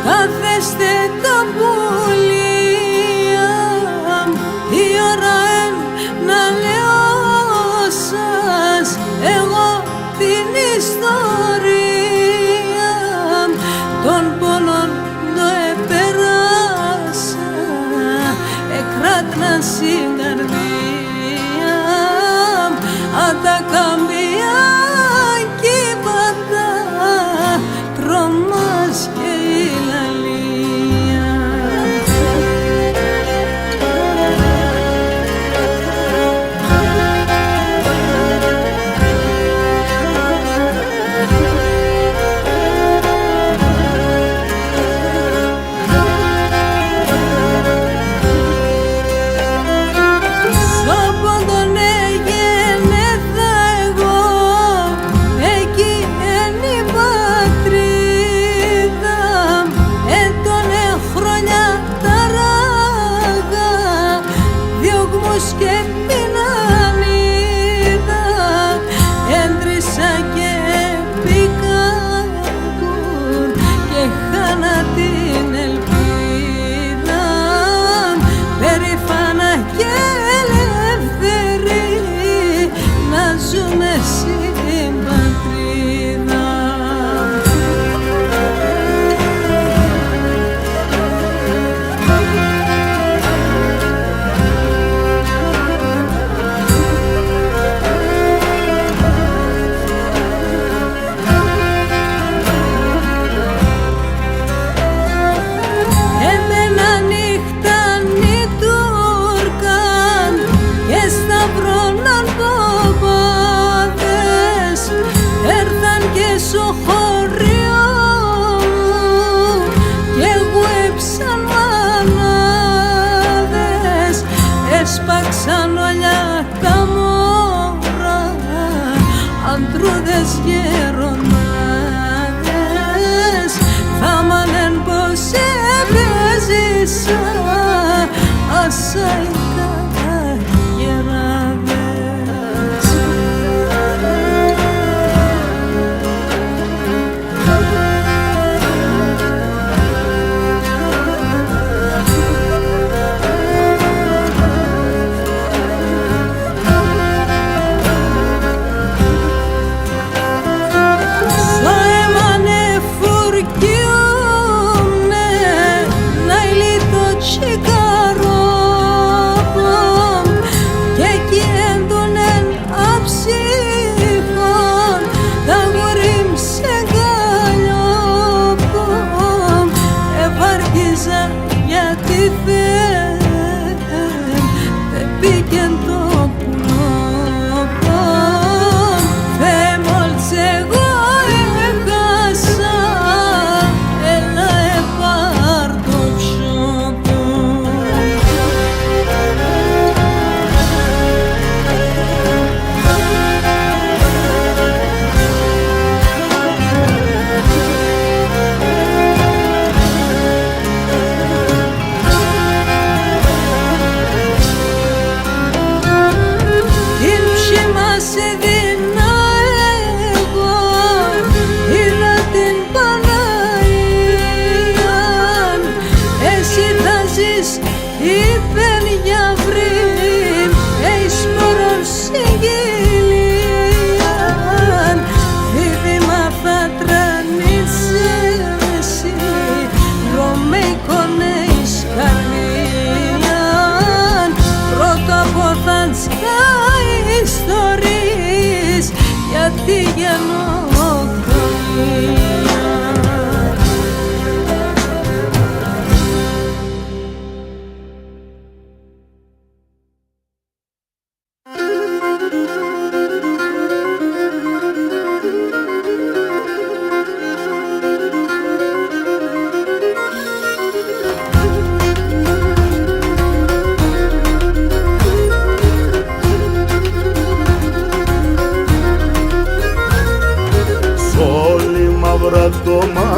Καθέστε τα πουλία, η ώρα να λέω σας εγώ την ιστορία των πόνων το επέρασα εκράτναν στην καρδία αν τα καμπία κύματα τρομάς και η λαλία. Σώπον τον έγενεθα εγώ, εκεί είναι η πατρίδα, έντονε χρόνια ταράγα, διωγμούς και πινανίδα, έντρισα και πικάκουν και χάνα την ελπίδα, περήφανα και ελεύθεροι να ζούμε στην πατρίδα. Έμενα νύχταν οι Τούρκαν και σταυρώναν ποπάδες, έρθαν και στο χωριό μου και γουέψαν μανάδες, έσπαξαν όλα τα μόρα, αντρούδες γερονάδες, θα μάνεν πως έπαιζησα ασαϊκά γεράδες. Στο αίμα νεφουρκιούνε να ηλί το τσιγάρο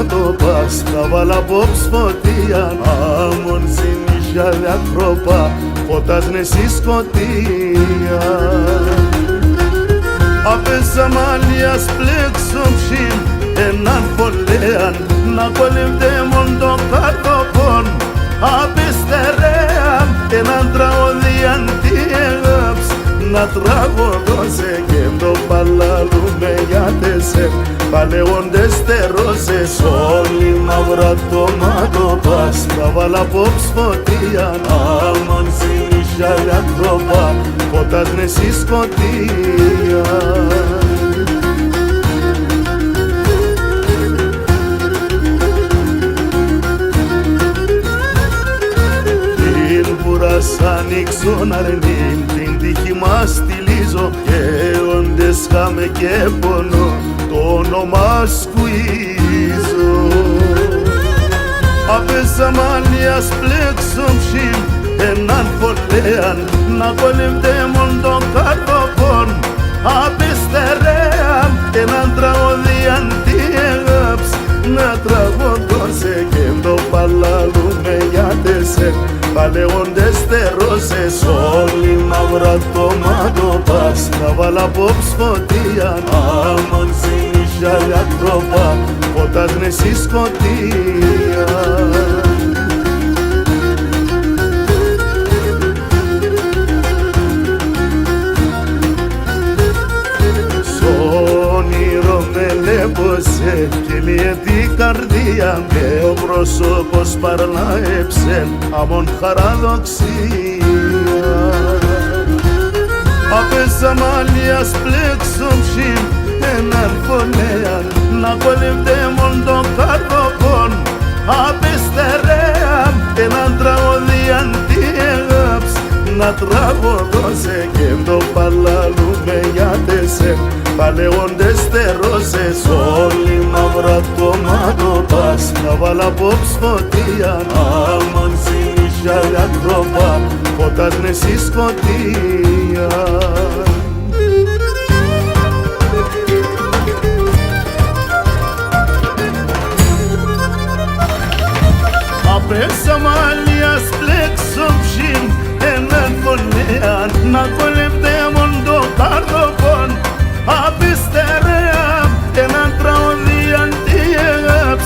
το πας, τα βάλα απόψ φωτία. Άμον συνήθεια διακρόπα, φωτάσνε στη σκοτία. Απέσα μαλλιάς πλέξω ψήν, έναν φωλέαν, να κολυμπτέ μον το κατοπόν. Απέστερέαν, έναν τραωδίαν τι έγαψ, να τραγωδώσε και το παλαλούμε για τεσέ. Παλαιόντες τερώσες, όλοι μαύρα το μάτω πας, τα βάλα απόψ φωτία. Άμαν συνήθεια διακρόπα, φωτάσνε στη σκοτία. Την βουράς ανοίξω να ρενήν, την τύχη μας στυλίζω και όντες χάμε και πονώ, το όνομα σκουίζω. Απέσα μαλλιάς πλέξω ψήν, έναν φωλέαν, να κολυμπτέ μον το κατοπόν. Απέστερέαν, έναν τραγωδίαν τι έγαψ, να τραγωδώσε και το παλαλούμε για τεσέ. Παλαιόντες τερώσες, όλοι μαύρα το μάτω πας, τα βάλα απόψ φωτία. Άμαν συνήθεια διακρόπα, φωτάσνε στη σκοτία. Μελέπωσε και λύε την καρδία με ο πρόσωπος παρλαέψεν αμον χαραδοξία. Απέσα μαλλιάς πλέξω ψήν, έναν φωνέαν, να κολυμπτέ μον το κατοπόν. Απέστερέαν, έναν τραγωδίαν τι έγαψ, να τραγωδώσε και το παλαλούμε για τεσέ. Παλαιόντες τερώσες, όλοι μαύρα το μάτω πας, τα βάλα απόψ φωτία. Άμαν συνήθεια διακρόπα, φωτάσνε στη σκοτία. Απέσα μαλλιάς πλέξω ψήν, έναν φωνέαν, να κολυμπτέ μον το καρδοπόν. Απέστερέαν, έναν τραωδίαν τι έγαψ,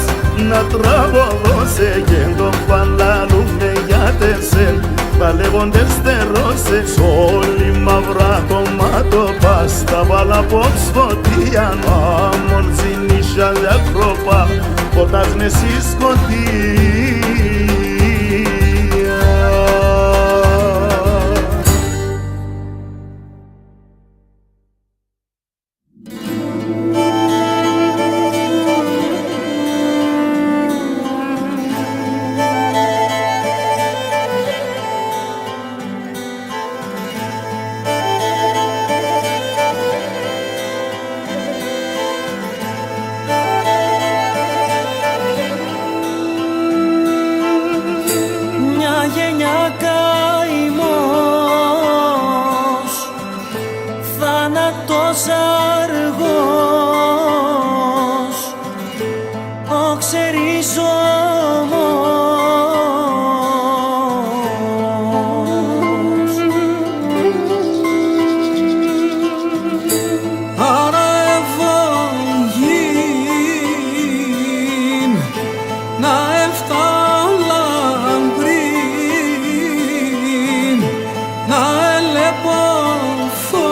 να τραγωδώσε και το παλαλούμε για τεσέ. Παλαιόντες τερώσες, όλοι μαύρα το μάτω πας, τα βάλα απόψ φωτία. Άμον συνήθεια διακρόπα, φωτάσνε στη σκοτία. Να ελεπώ φως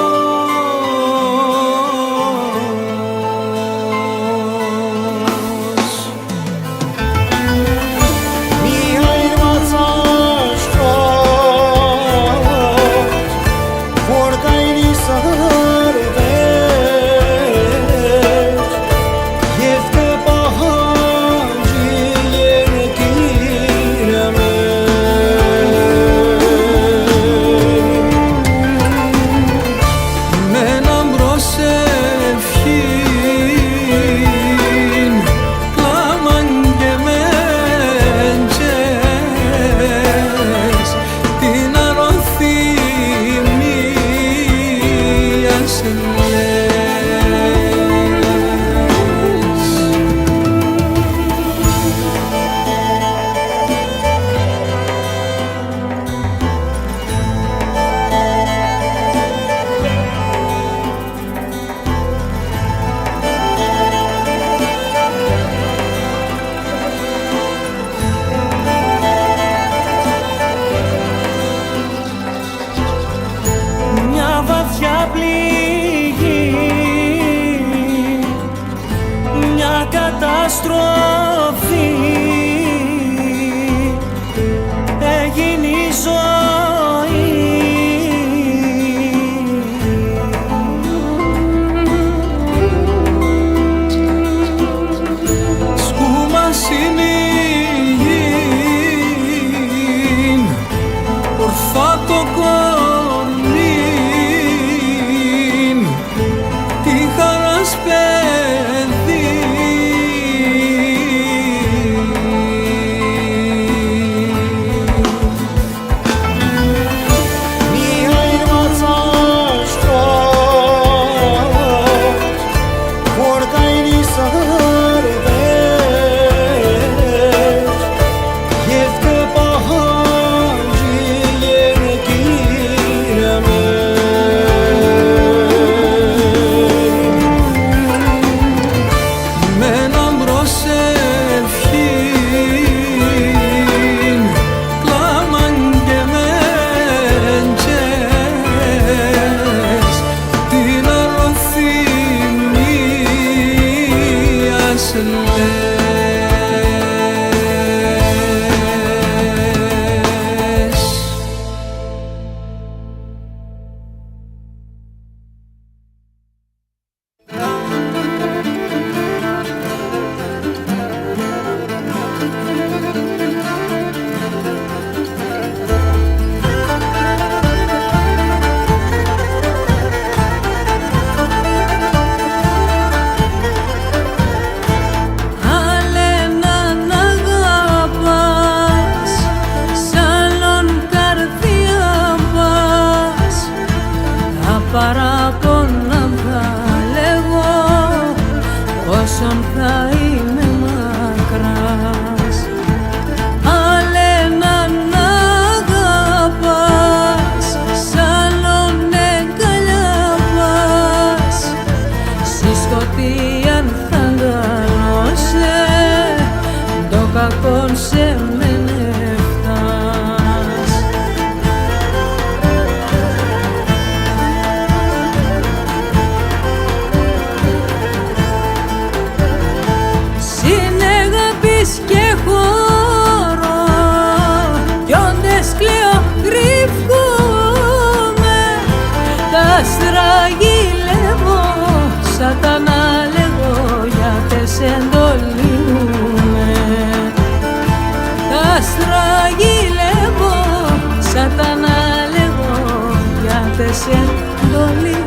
καταστροφή έγινε η ζωή. Σκούμας είναι η γη, ορθά το κορμί, τι χαράς παιδί. Παραπονά θα λέγω όσον θα είμαι μακράς. Άλλε να αγαπάς, σ' άλλον εγκαλιά πας. Στη σκοτία θα αγκαλώσε, το κακόν σε μενε φτάς. Και χώρο κι όντες κλαίω κρυφκούμε, τα στραγγυλεύω σαν τα να λέγω γιατρές εντολιούμε. Τα στραγγυλεύω σαν τα να λέγω γιατρές εντολιούμε.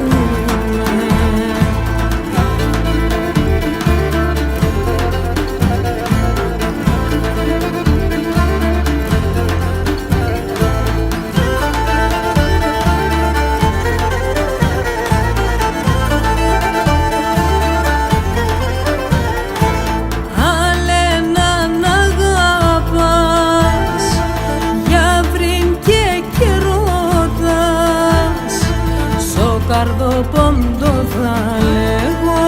Καρδοπόντο θα λέγω,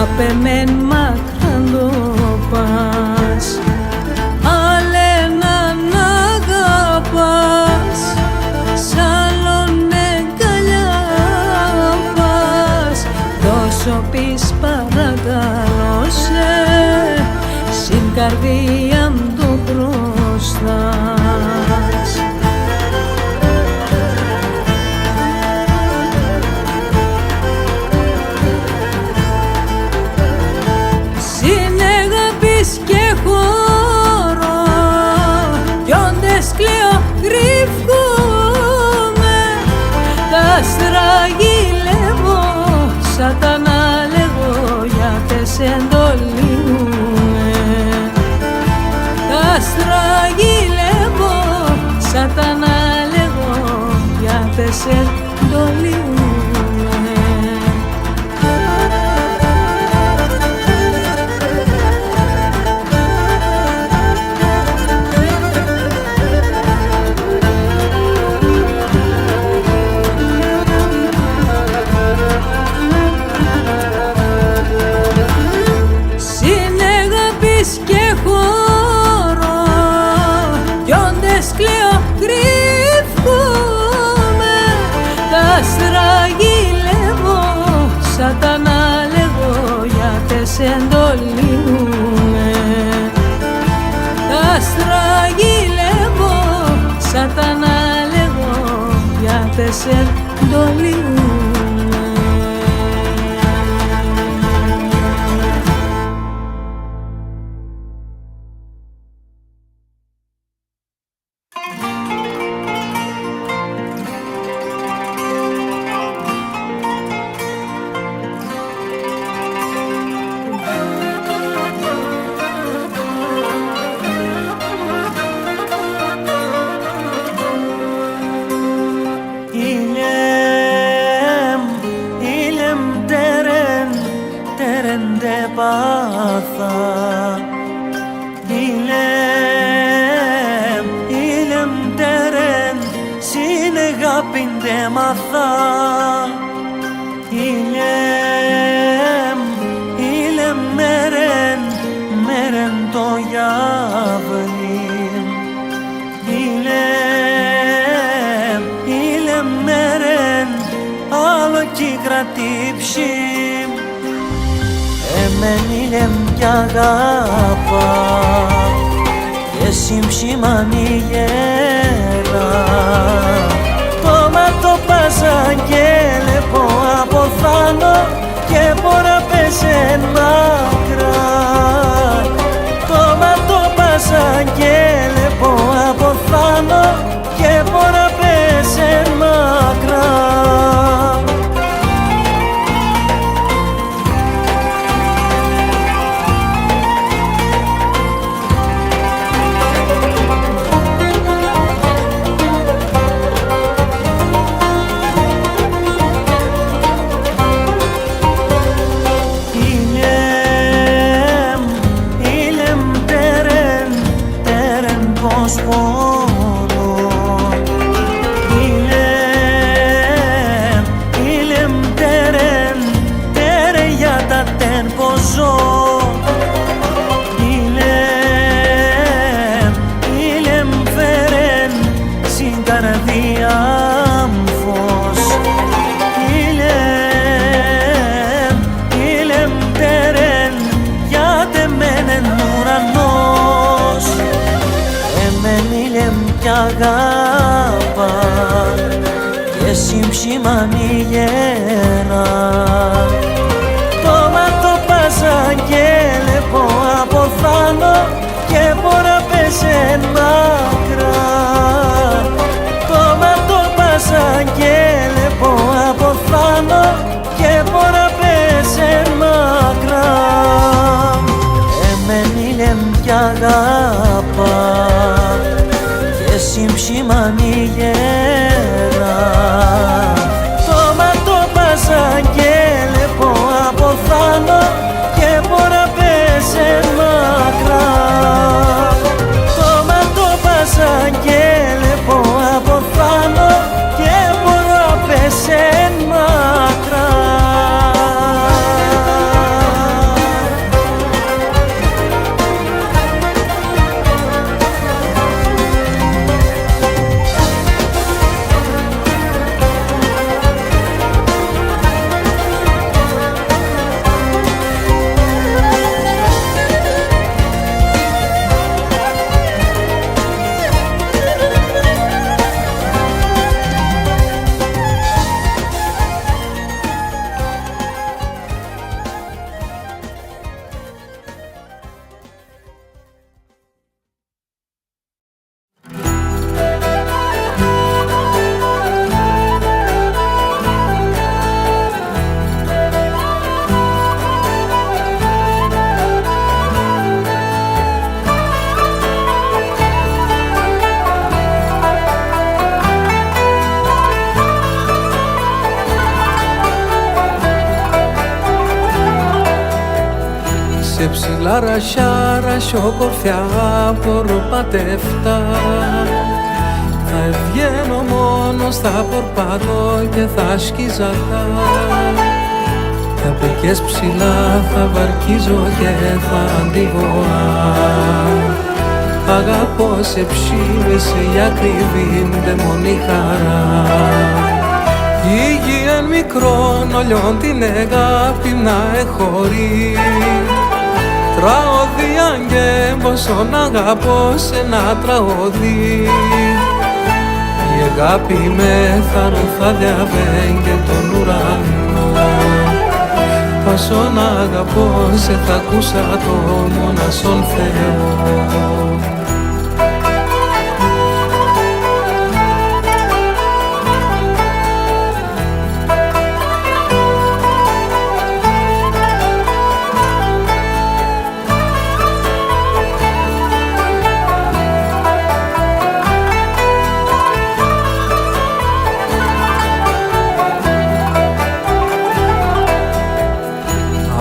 απ' εμέν μακράν το πας. Άλλε να αγαπάς, σ' άλλον εγκαλιά πας. Τόσο πεις παρακαλώ σε, συν καρδία μου το μπροστάς. Και χώρο κι όντες κλαίω κρυφκούμε, τα στραγγυλεύω σαν τα να λέγω γιατρές εντολιούμε. Τα στραγγυλεύω σαν τα να λέγω γιατρές εντολιούμε. εντολίνουνε. Τα στραγγυλεύω, σατανά λέγω, για τες εντολίνουνε. Σε ψηλά ρασιοκορφιά προπατεύτα θα ευγαίνω μόνος, θα πορπάτω και θα σκίζαγα. Τα πεκές ψηλά θα βαρκίζω και θα αντιγωά. Αγαπώ σε ψήμιση για ακριβή ντεμονή χαρά. Η γη εν μικρόν όλιον την αγάπη να εχωρεί. Τραώδι αγγέμποσον αγαπώ σε ένα τραώδι. Η αγάπη με θα διαβέγγε τον ουρανό. Πάσον αγαπώ σε θα ακούσα το μονασόν Θεό.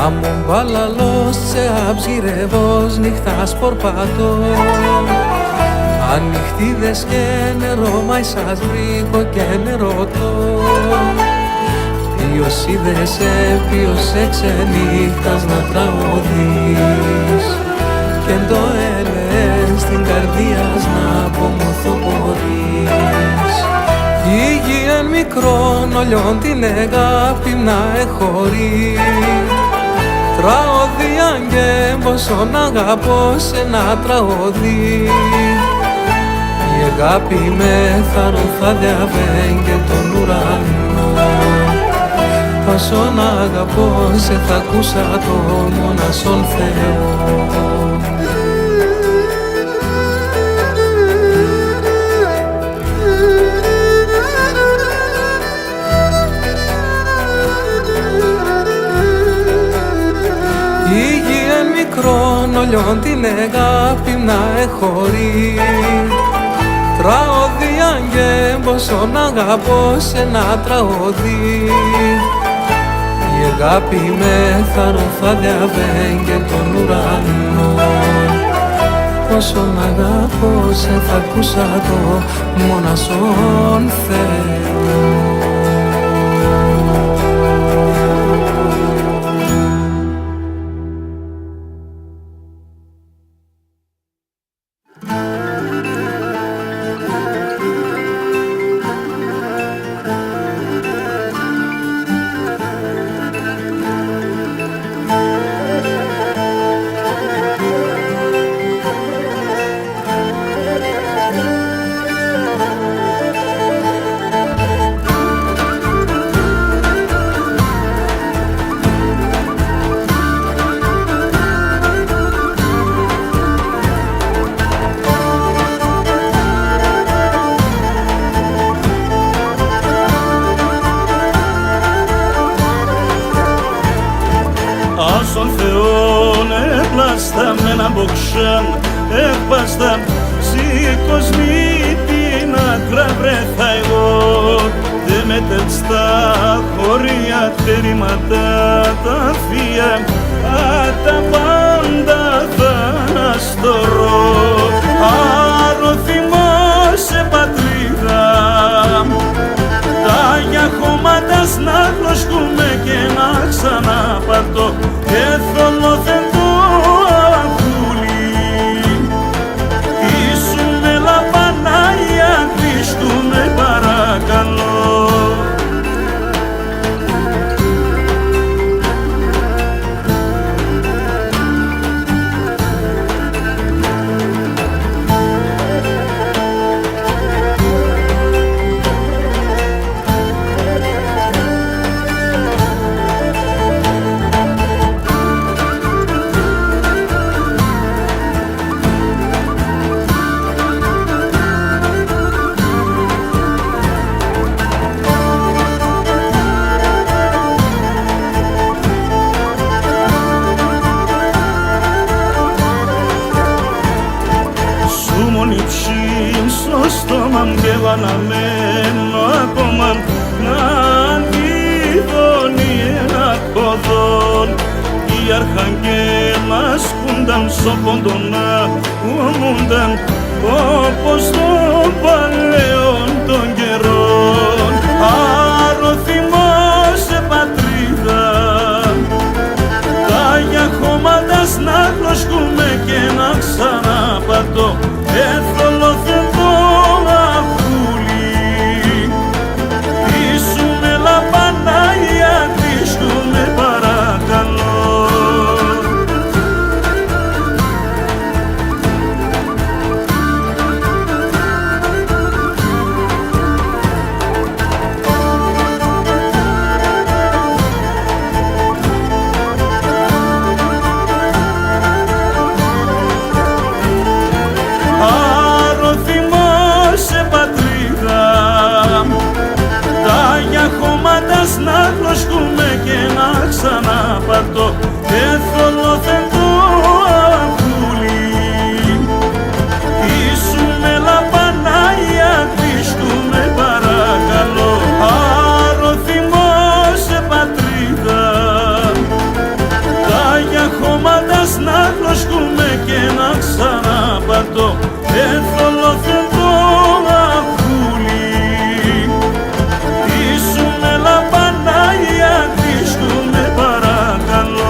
Άμμον παλαλός σε αψγυρεύος νύχτας πορπατώ. Ανοιχτίδες και νερό μάι σας βρήκω και νερωτώ. Ποιος είδες ποιος ξενύχτας να τραωδείς και εν το έλες στην καρδίας να απομωθώ μπορείς. Η γη εν μικρόν όλιον την αγάπη να εχωρεί. Τραώδι αγγέμποσον αγαπώ σε ένα τραώδι. Η αγάπη με θα διαβέγγε τον ουρανό. Πάσον αγαπώ σε θα ακούσα το μονασόν Θεό. Μικρόν όλιον την αγάπη να εχωρεί. Τραώδι αγγέμποσον αγαπώ σε ένα τραώδι. Η αγάπη με θα διαβέγγε τον ουρανό. Όσον αγαπώ σε θα ακούσα το μονασόν Θεό. Άσον Θεόν έπλαστα με ένα μποξάν έπαστα σηκωσμή την άκρα βρέθα εγώ δε μετέψτα χωρία τερίματα τα θεία τα πάντα θα αναστορώ άρο θυμός σε πατρίδα τα για χώματας να χλωσκούμε και να ξαναπαρτώ και θολώθεν το αγούλι ήσουν έλα Πανάγια Χριστού με παρακαλώ. Στο στόμα μου και βαναμένο ακόμα να αντιδώνει ένα κοδόν οι αρχαγγέλας κούνταν σώποντον να ομούνταν όπως των παλαιών των καιρών άρο θυμός σε πατρίδα τα για χώματας να χλωσκούμε και να ξαναπατώ έθολο θετό αγούλι ήσουν ομάδας να χλωσκούμε και να ξαναπατώ εθολόθεν το αγούλι. Ήσουνε λαμπανάγια, κλείσκουνε παρακαλώ.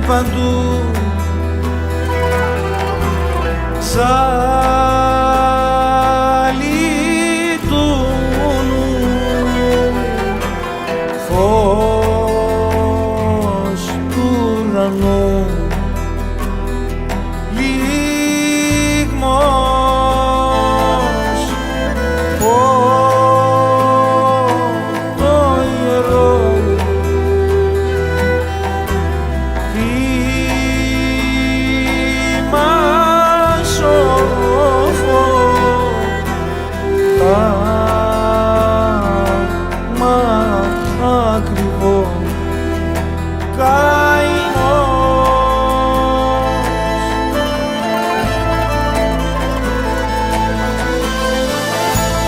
παντού ζάλι του νου, φως του ουρανού, λιγμός, το ιερό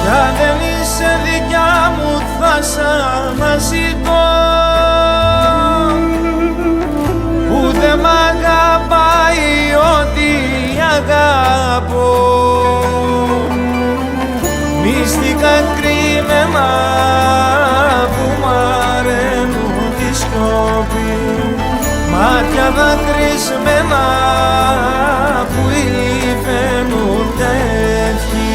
κι αν δεν είσαι δικιά μου θα σ' αναζητώ, που δεν μ' αγαπάει ό,τι αγαπώ. Μυστικά κρυμμένα που μ' αραίνουν τη σκόπη, μάτια δακρυσμένα που υφαίνουν ευχή.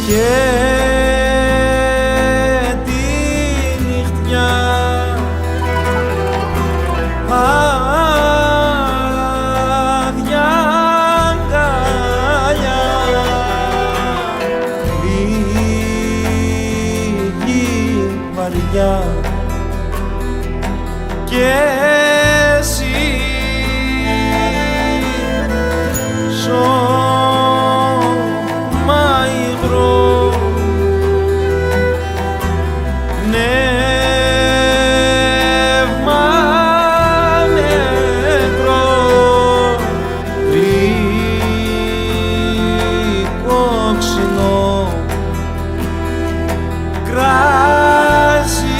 Και τη νυχτιά άδεια αγκαλιά, λίγη βαριά και εσύ σώμα υγρό, νεύμα νεκρό, γλυκό ξινό κράσι.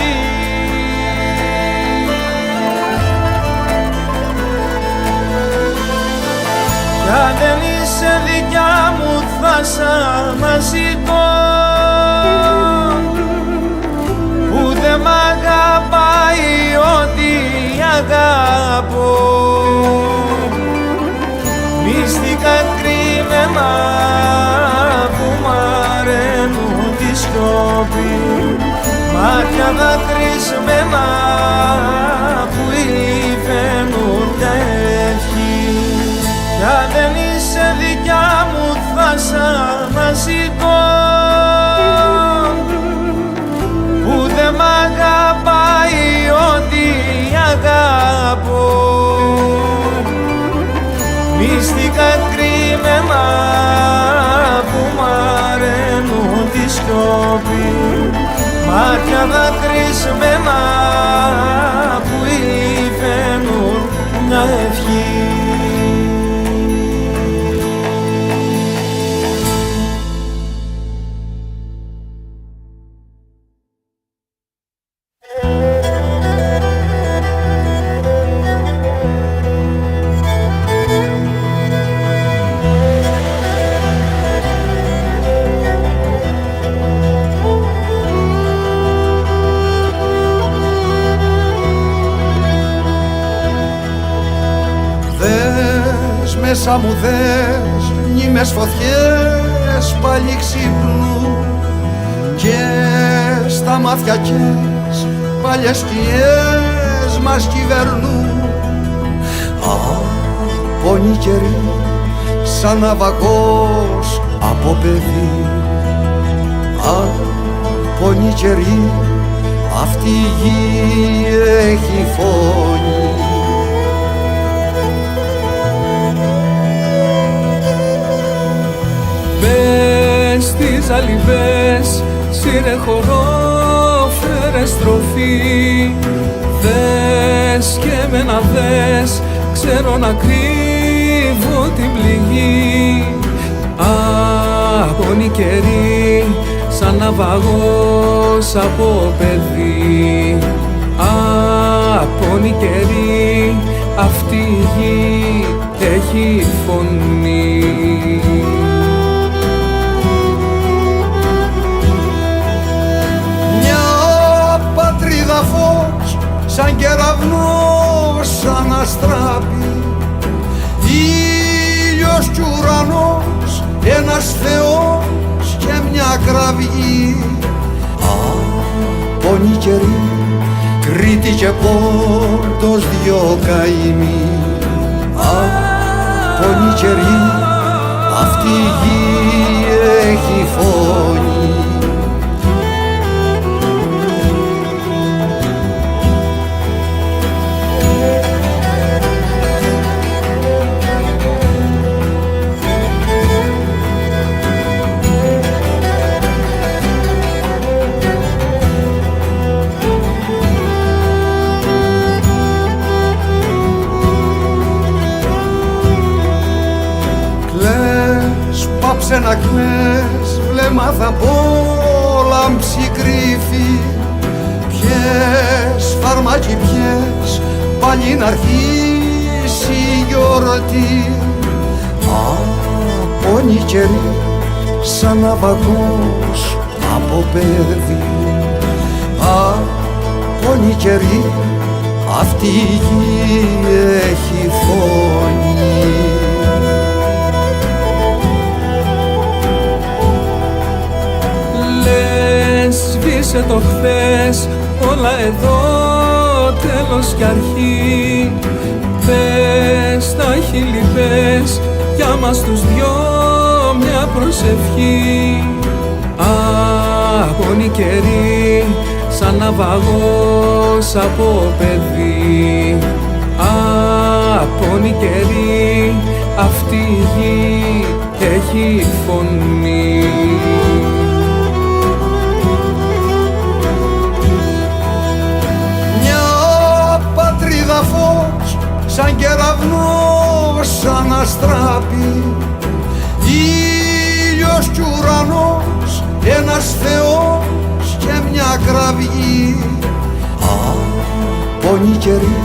Κι αν δεν είσαι δικιά μου θα σ' αναζητώ, που δεν μ' αγαπάει ό,τι αγαπώ. Μυστικά κρυμμένα που μ' αραίνουν τη σκόπη, μάτια δακρυσμένα που υφαίνουν ευχή. Κι αν δεν είσαι δικιά μου θα σ' αναζητώ, που δεν μ' αγαπάει τα κρυμμένα που μαραίνουν τη σιώπη, μάτια δακρυσμένα που υφαίνουν μια ευχή. Μέσα μου δες μνήμες φωτιές πάλι ξυπνούν και στα μάτια κες παλιές σκιές μας κυβερνούν. Πόνοι καιροί σαν ναυαγός από παιδί, πόνοι καιροί αυτή η γη έχει φωνή. Μπες στις αλυβές, σύρε χορό, φέρε στροφή. Δες και εμένα δες, ξέρω να κρύβω την πληγή. Πόνοι καιροί, σαν ναυαγός από παιδί. Πόνοι καιροί, αυτή η γη έχει φωνή. Φως σαν κεραυνός σαν αστράπη, ήλιος κι ουρανός, ένας Θεός και μια κραυγή. Πόνοι καιροί, Κρήτη και Πόντος δυο καημοί. Πόνοι καιροί, αυτή η γη έχει φωνή. Πάψε να κλαις, βλέμμα θα πόλαμψη κρύφη. Πιες φαρμάκι πιες, πάλι να αρχίσει η γιορτή. Πόνοι καιροί, σαν ναυαγός από παιδί. Πόνοι καιροί, αυτή η γη έχει φωνή. Σβήσε το χθες, όλα εδώ τέλος κι αρχή. Πες τα χείλη πες, για μας τους δυο μια προσευχή. Πόνοι καιροί, σαν ναυαγός από παιδί. Πόνοι καιροί, αυτή η γη έχει φωνή. Φως σαν κεραυνός σαν αστράπη, ήλιος κι ουρανός, ένας Θεός και μια κραυγή. Πόνοι καιροί,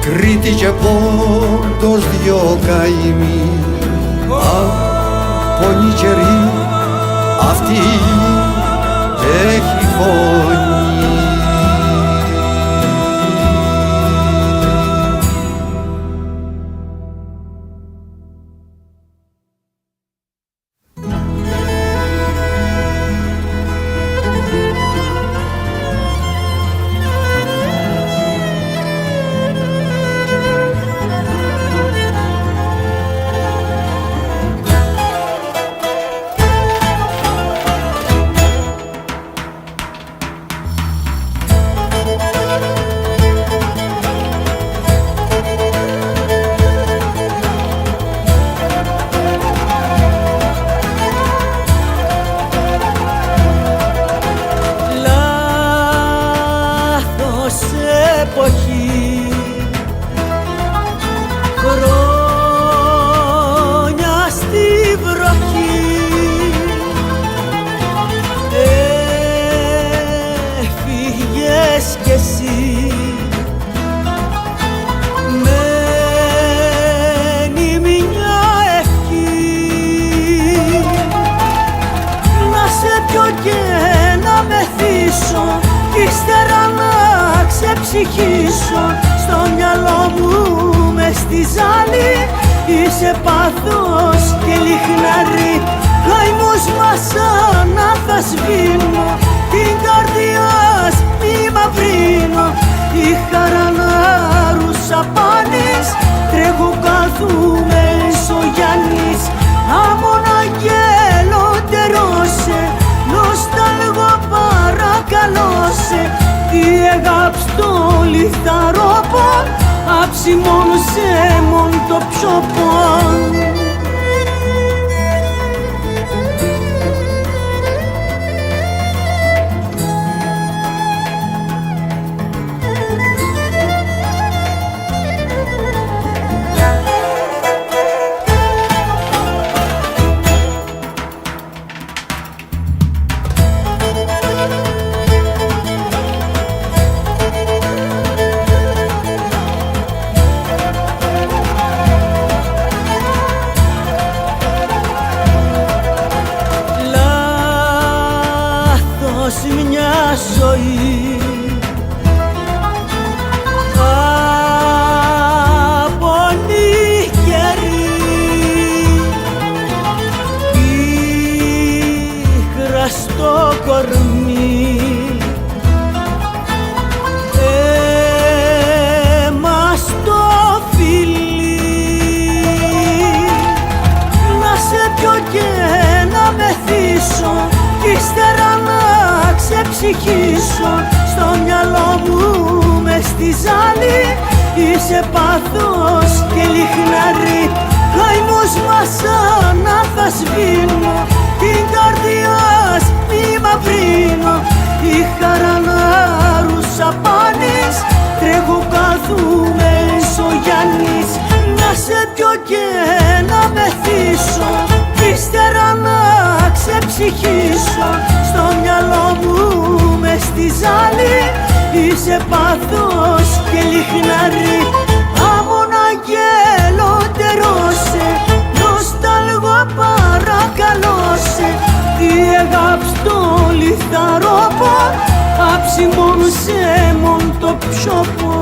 Κρήτη και Πόντος δυο καημοί. Πόνοι καιροί, αυτή η γη έχει φωνή. ως εποχή. Χρόνια στη βροχή έφυγες κι εσύ. Μένει μια ευχή να σε πιω και να μεθύσω, ύστερα να ξεψυχήσω. Στο μυαλό μου μες στη ζάλη είσαι πάθος και λιχναρή. Καημός μας σαν να θα σβήνω, την καρδιά μη μαυρίνω. Η χαρά να ρουσαπάνεις, τρέχω καθούμε ο Γιάννης. Άμον αγγέλο τερώσε, νοσταλγώ παρακαλώ σε. Τι αγάπη στο λιθαρόπο, άψιμον σε μον το ψωπό. Μια ζωή από νυχερή, πίκρα στο κορμί, αίμα στο φιλί. Να σε πιω και να μεθύσω, ύστερα να ξεψυχήσω. Στο μυαλό μου μες στη ζάλη είσαι πάθος και λιχναρή. Καημός μας σαν να θα σβήνω, την καρδιά μη μαυρίνω. Η χαρά να ρουσαπάνεις, τρέχω καθούμε ο Γιάννης. Να σε πιω και να μεθύσω, ύστερα να ξεψυχήσω. Στο μυαλό μου μες στη ζάλη είσαι πάθος και λιχναρή. Άμον αγγέλο τερώσε, νοσταλγώ παρακαλώ σε. Τι αγάπη στο λιθαρόπο, άψιμον σε μον το ψωπό.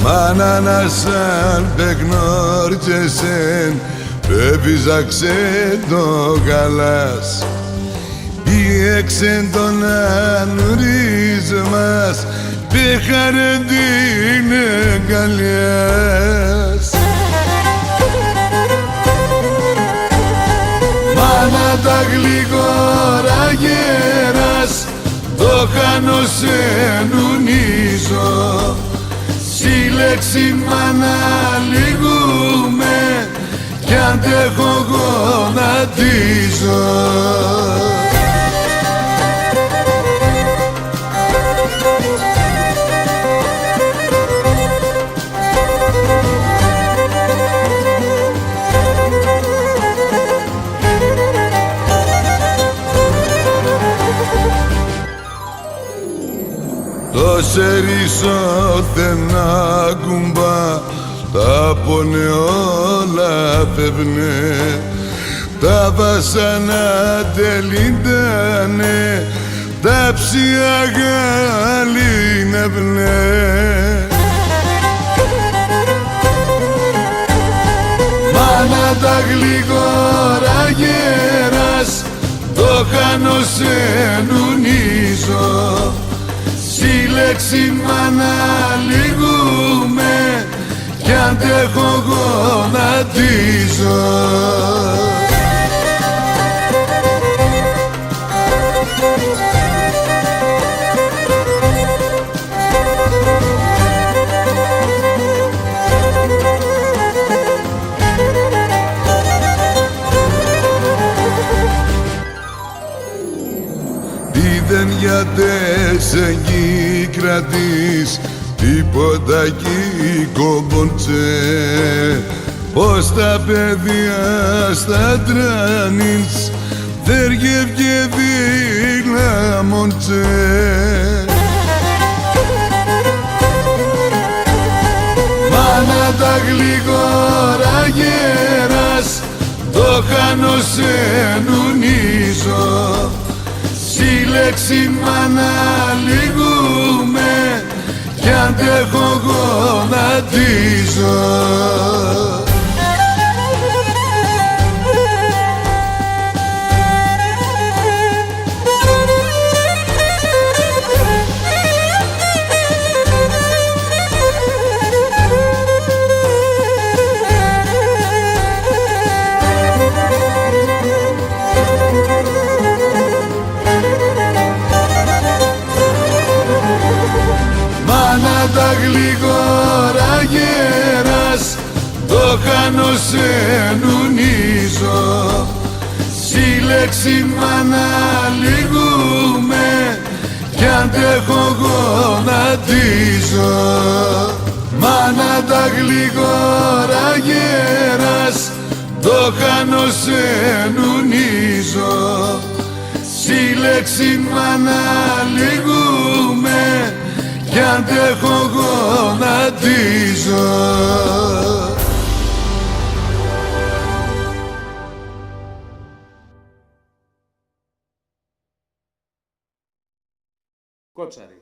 Μάνα σαν πεγνώριτσεσεν, πρέπει να το καλάς. Πιέξεν τον ανουρίζ μας, πέχαρε την εγκαλιάς. Μάνα τα γλυκόρα γέρας, το κάνω σε νουνίζω. Σύλλεξη μάνα λυγούμε, κι αντέχω γονατίζω. Το σερίσωθεν να κουμπά, τα πόνε όλα φεύγνε, τα βασανά τελειντάνε, τα ψιά γαλήνε. έβλεπε. Μάνα τα γλυκόρα γέρας, το κάνω σε νουνίζω. Σύλλεξη μάνα λυγούμε, κι αντέχω γονατίζω. Δεν γιατέσαι γη κρατείς, τίποτα κι κομποντζέ. Πως τα παιδιά στα τρανείς, δέργευκε δίλα μοντζέ. Μάνα τα γλυκόρα γέρας, το χάνω σε νουνίζω. Σύλλεξη μάνα λυγούμε, κι αντέχω γονατίζω. Τα γλυκόρα γέρας, το χάνω σε νουνίζω. Σύλλεξη μάνα λυγούμε, κι αντέχω γονατίζω. Μάνα τα γλυκόρα γέρας, το χάνω σε νουνίζω. Σύλλεξη μάνα λυγούμε, κι αντέχω γονατίζω. Κότσαρη.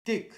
Τικ.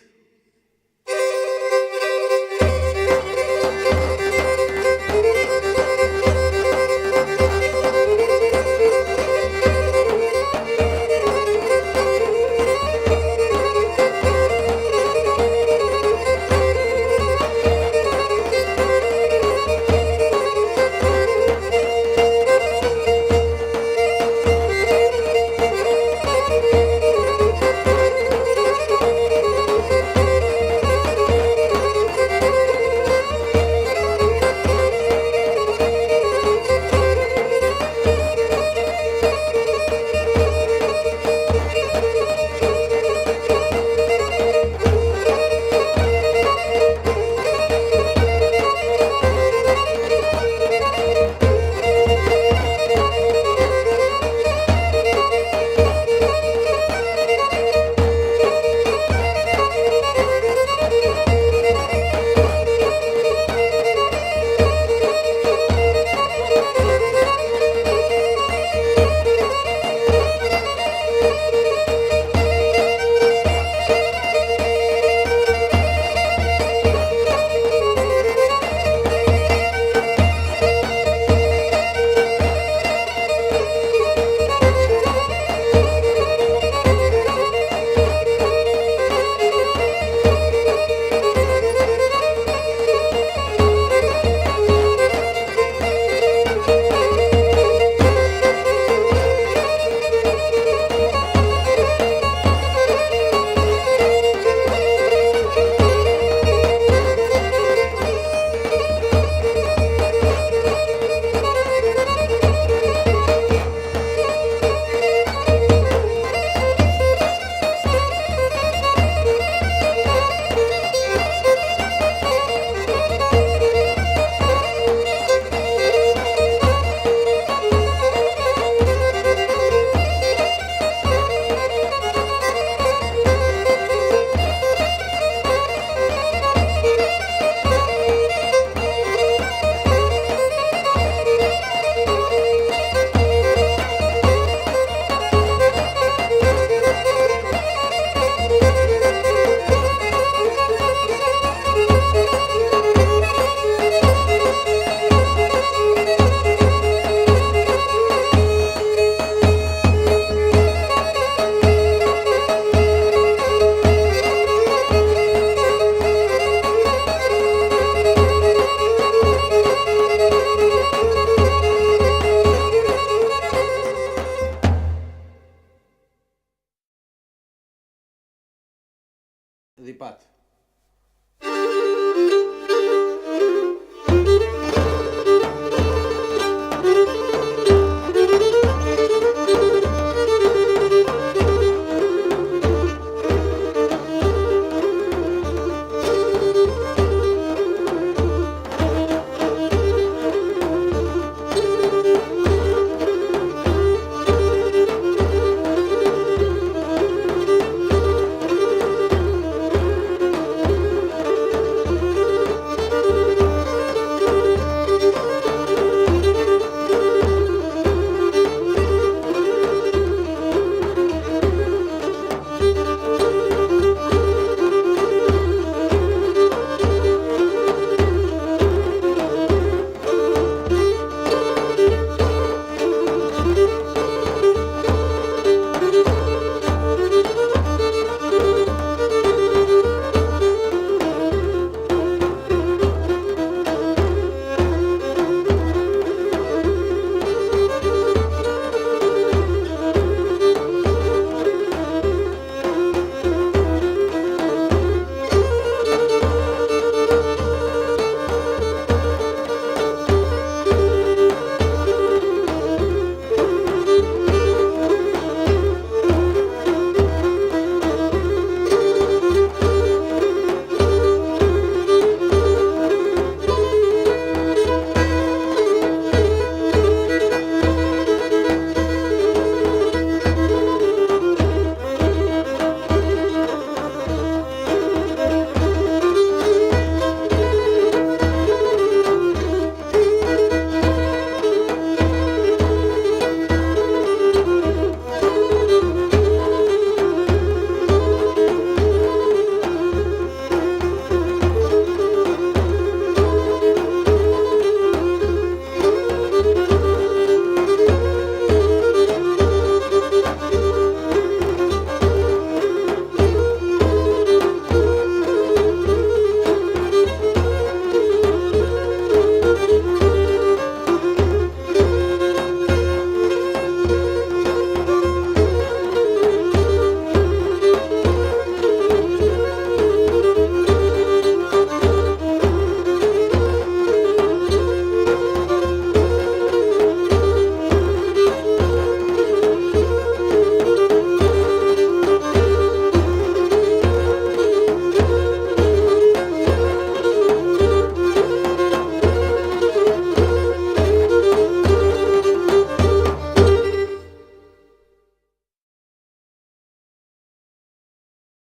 διπάτη.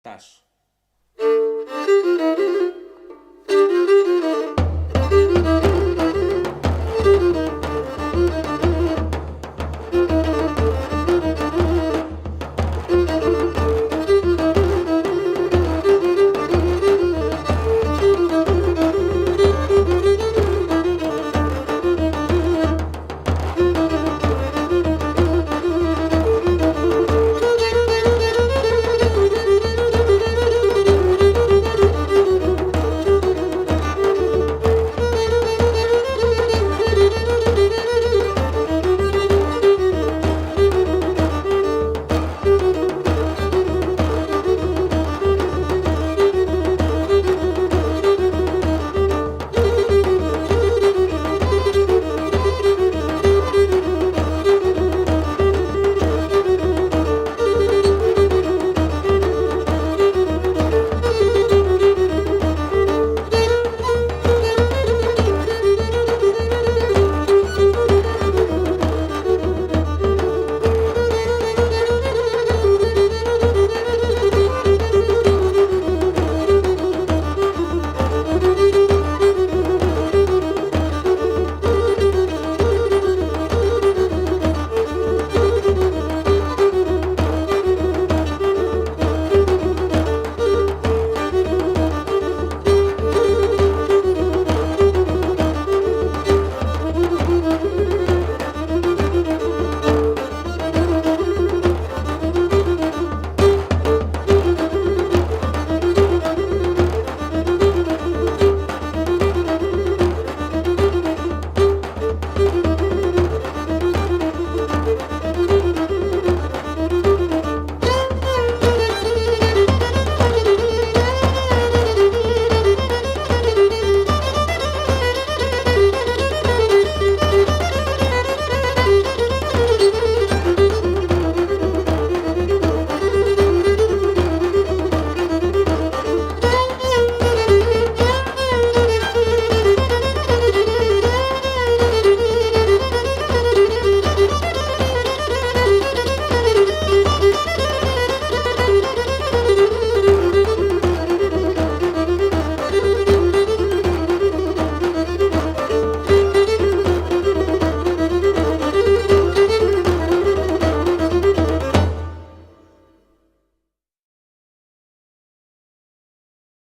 Τάσο.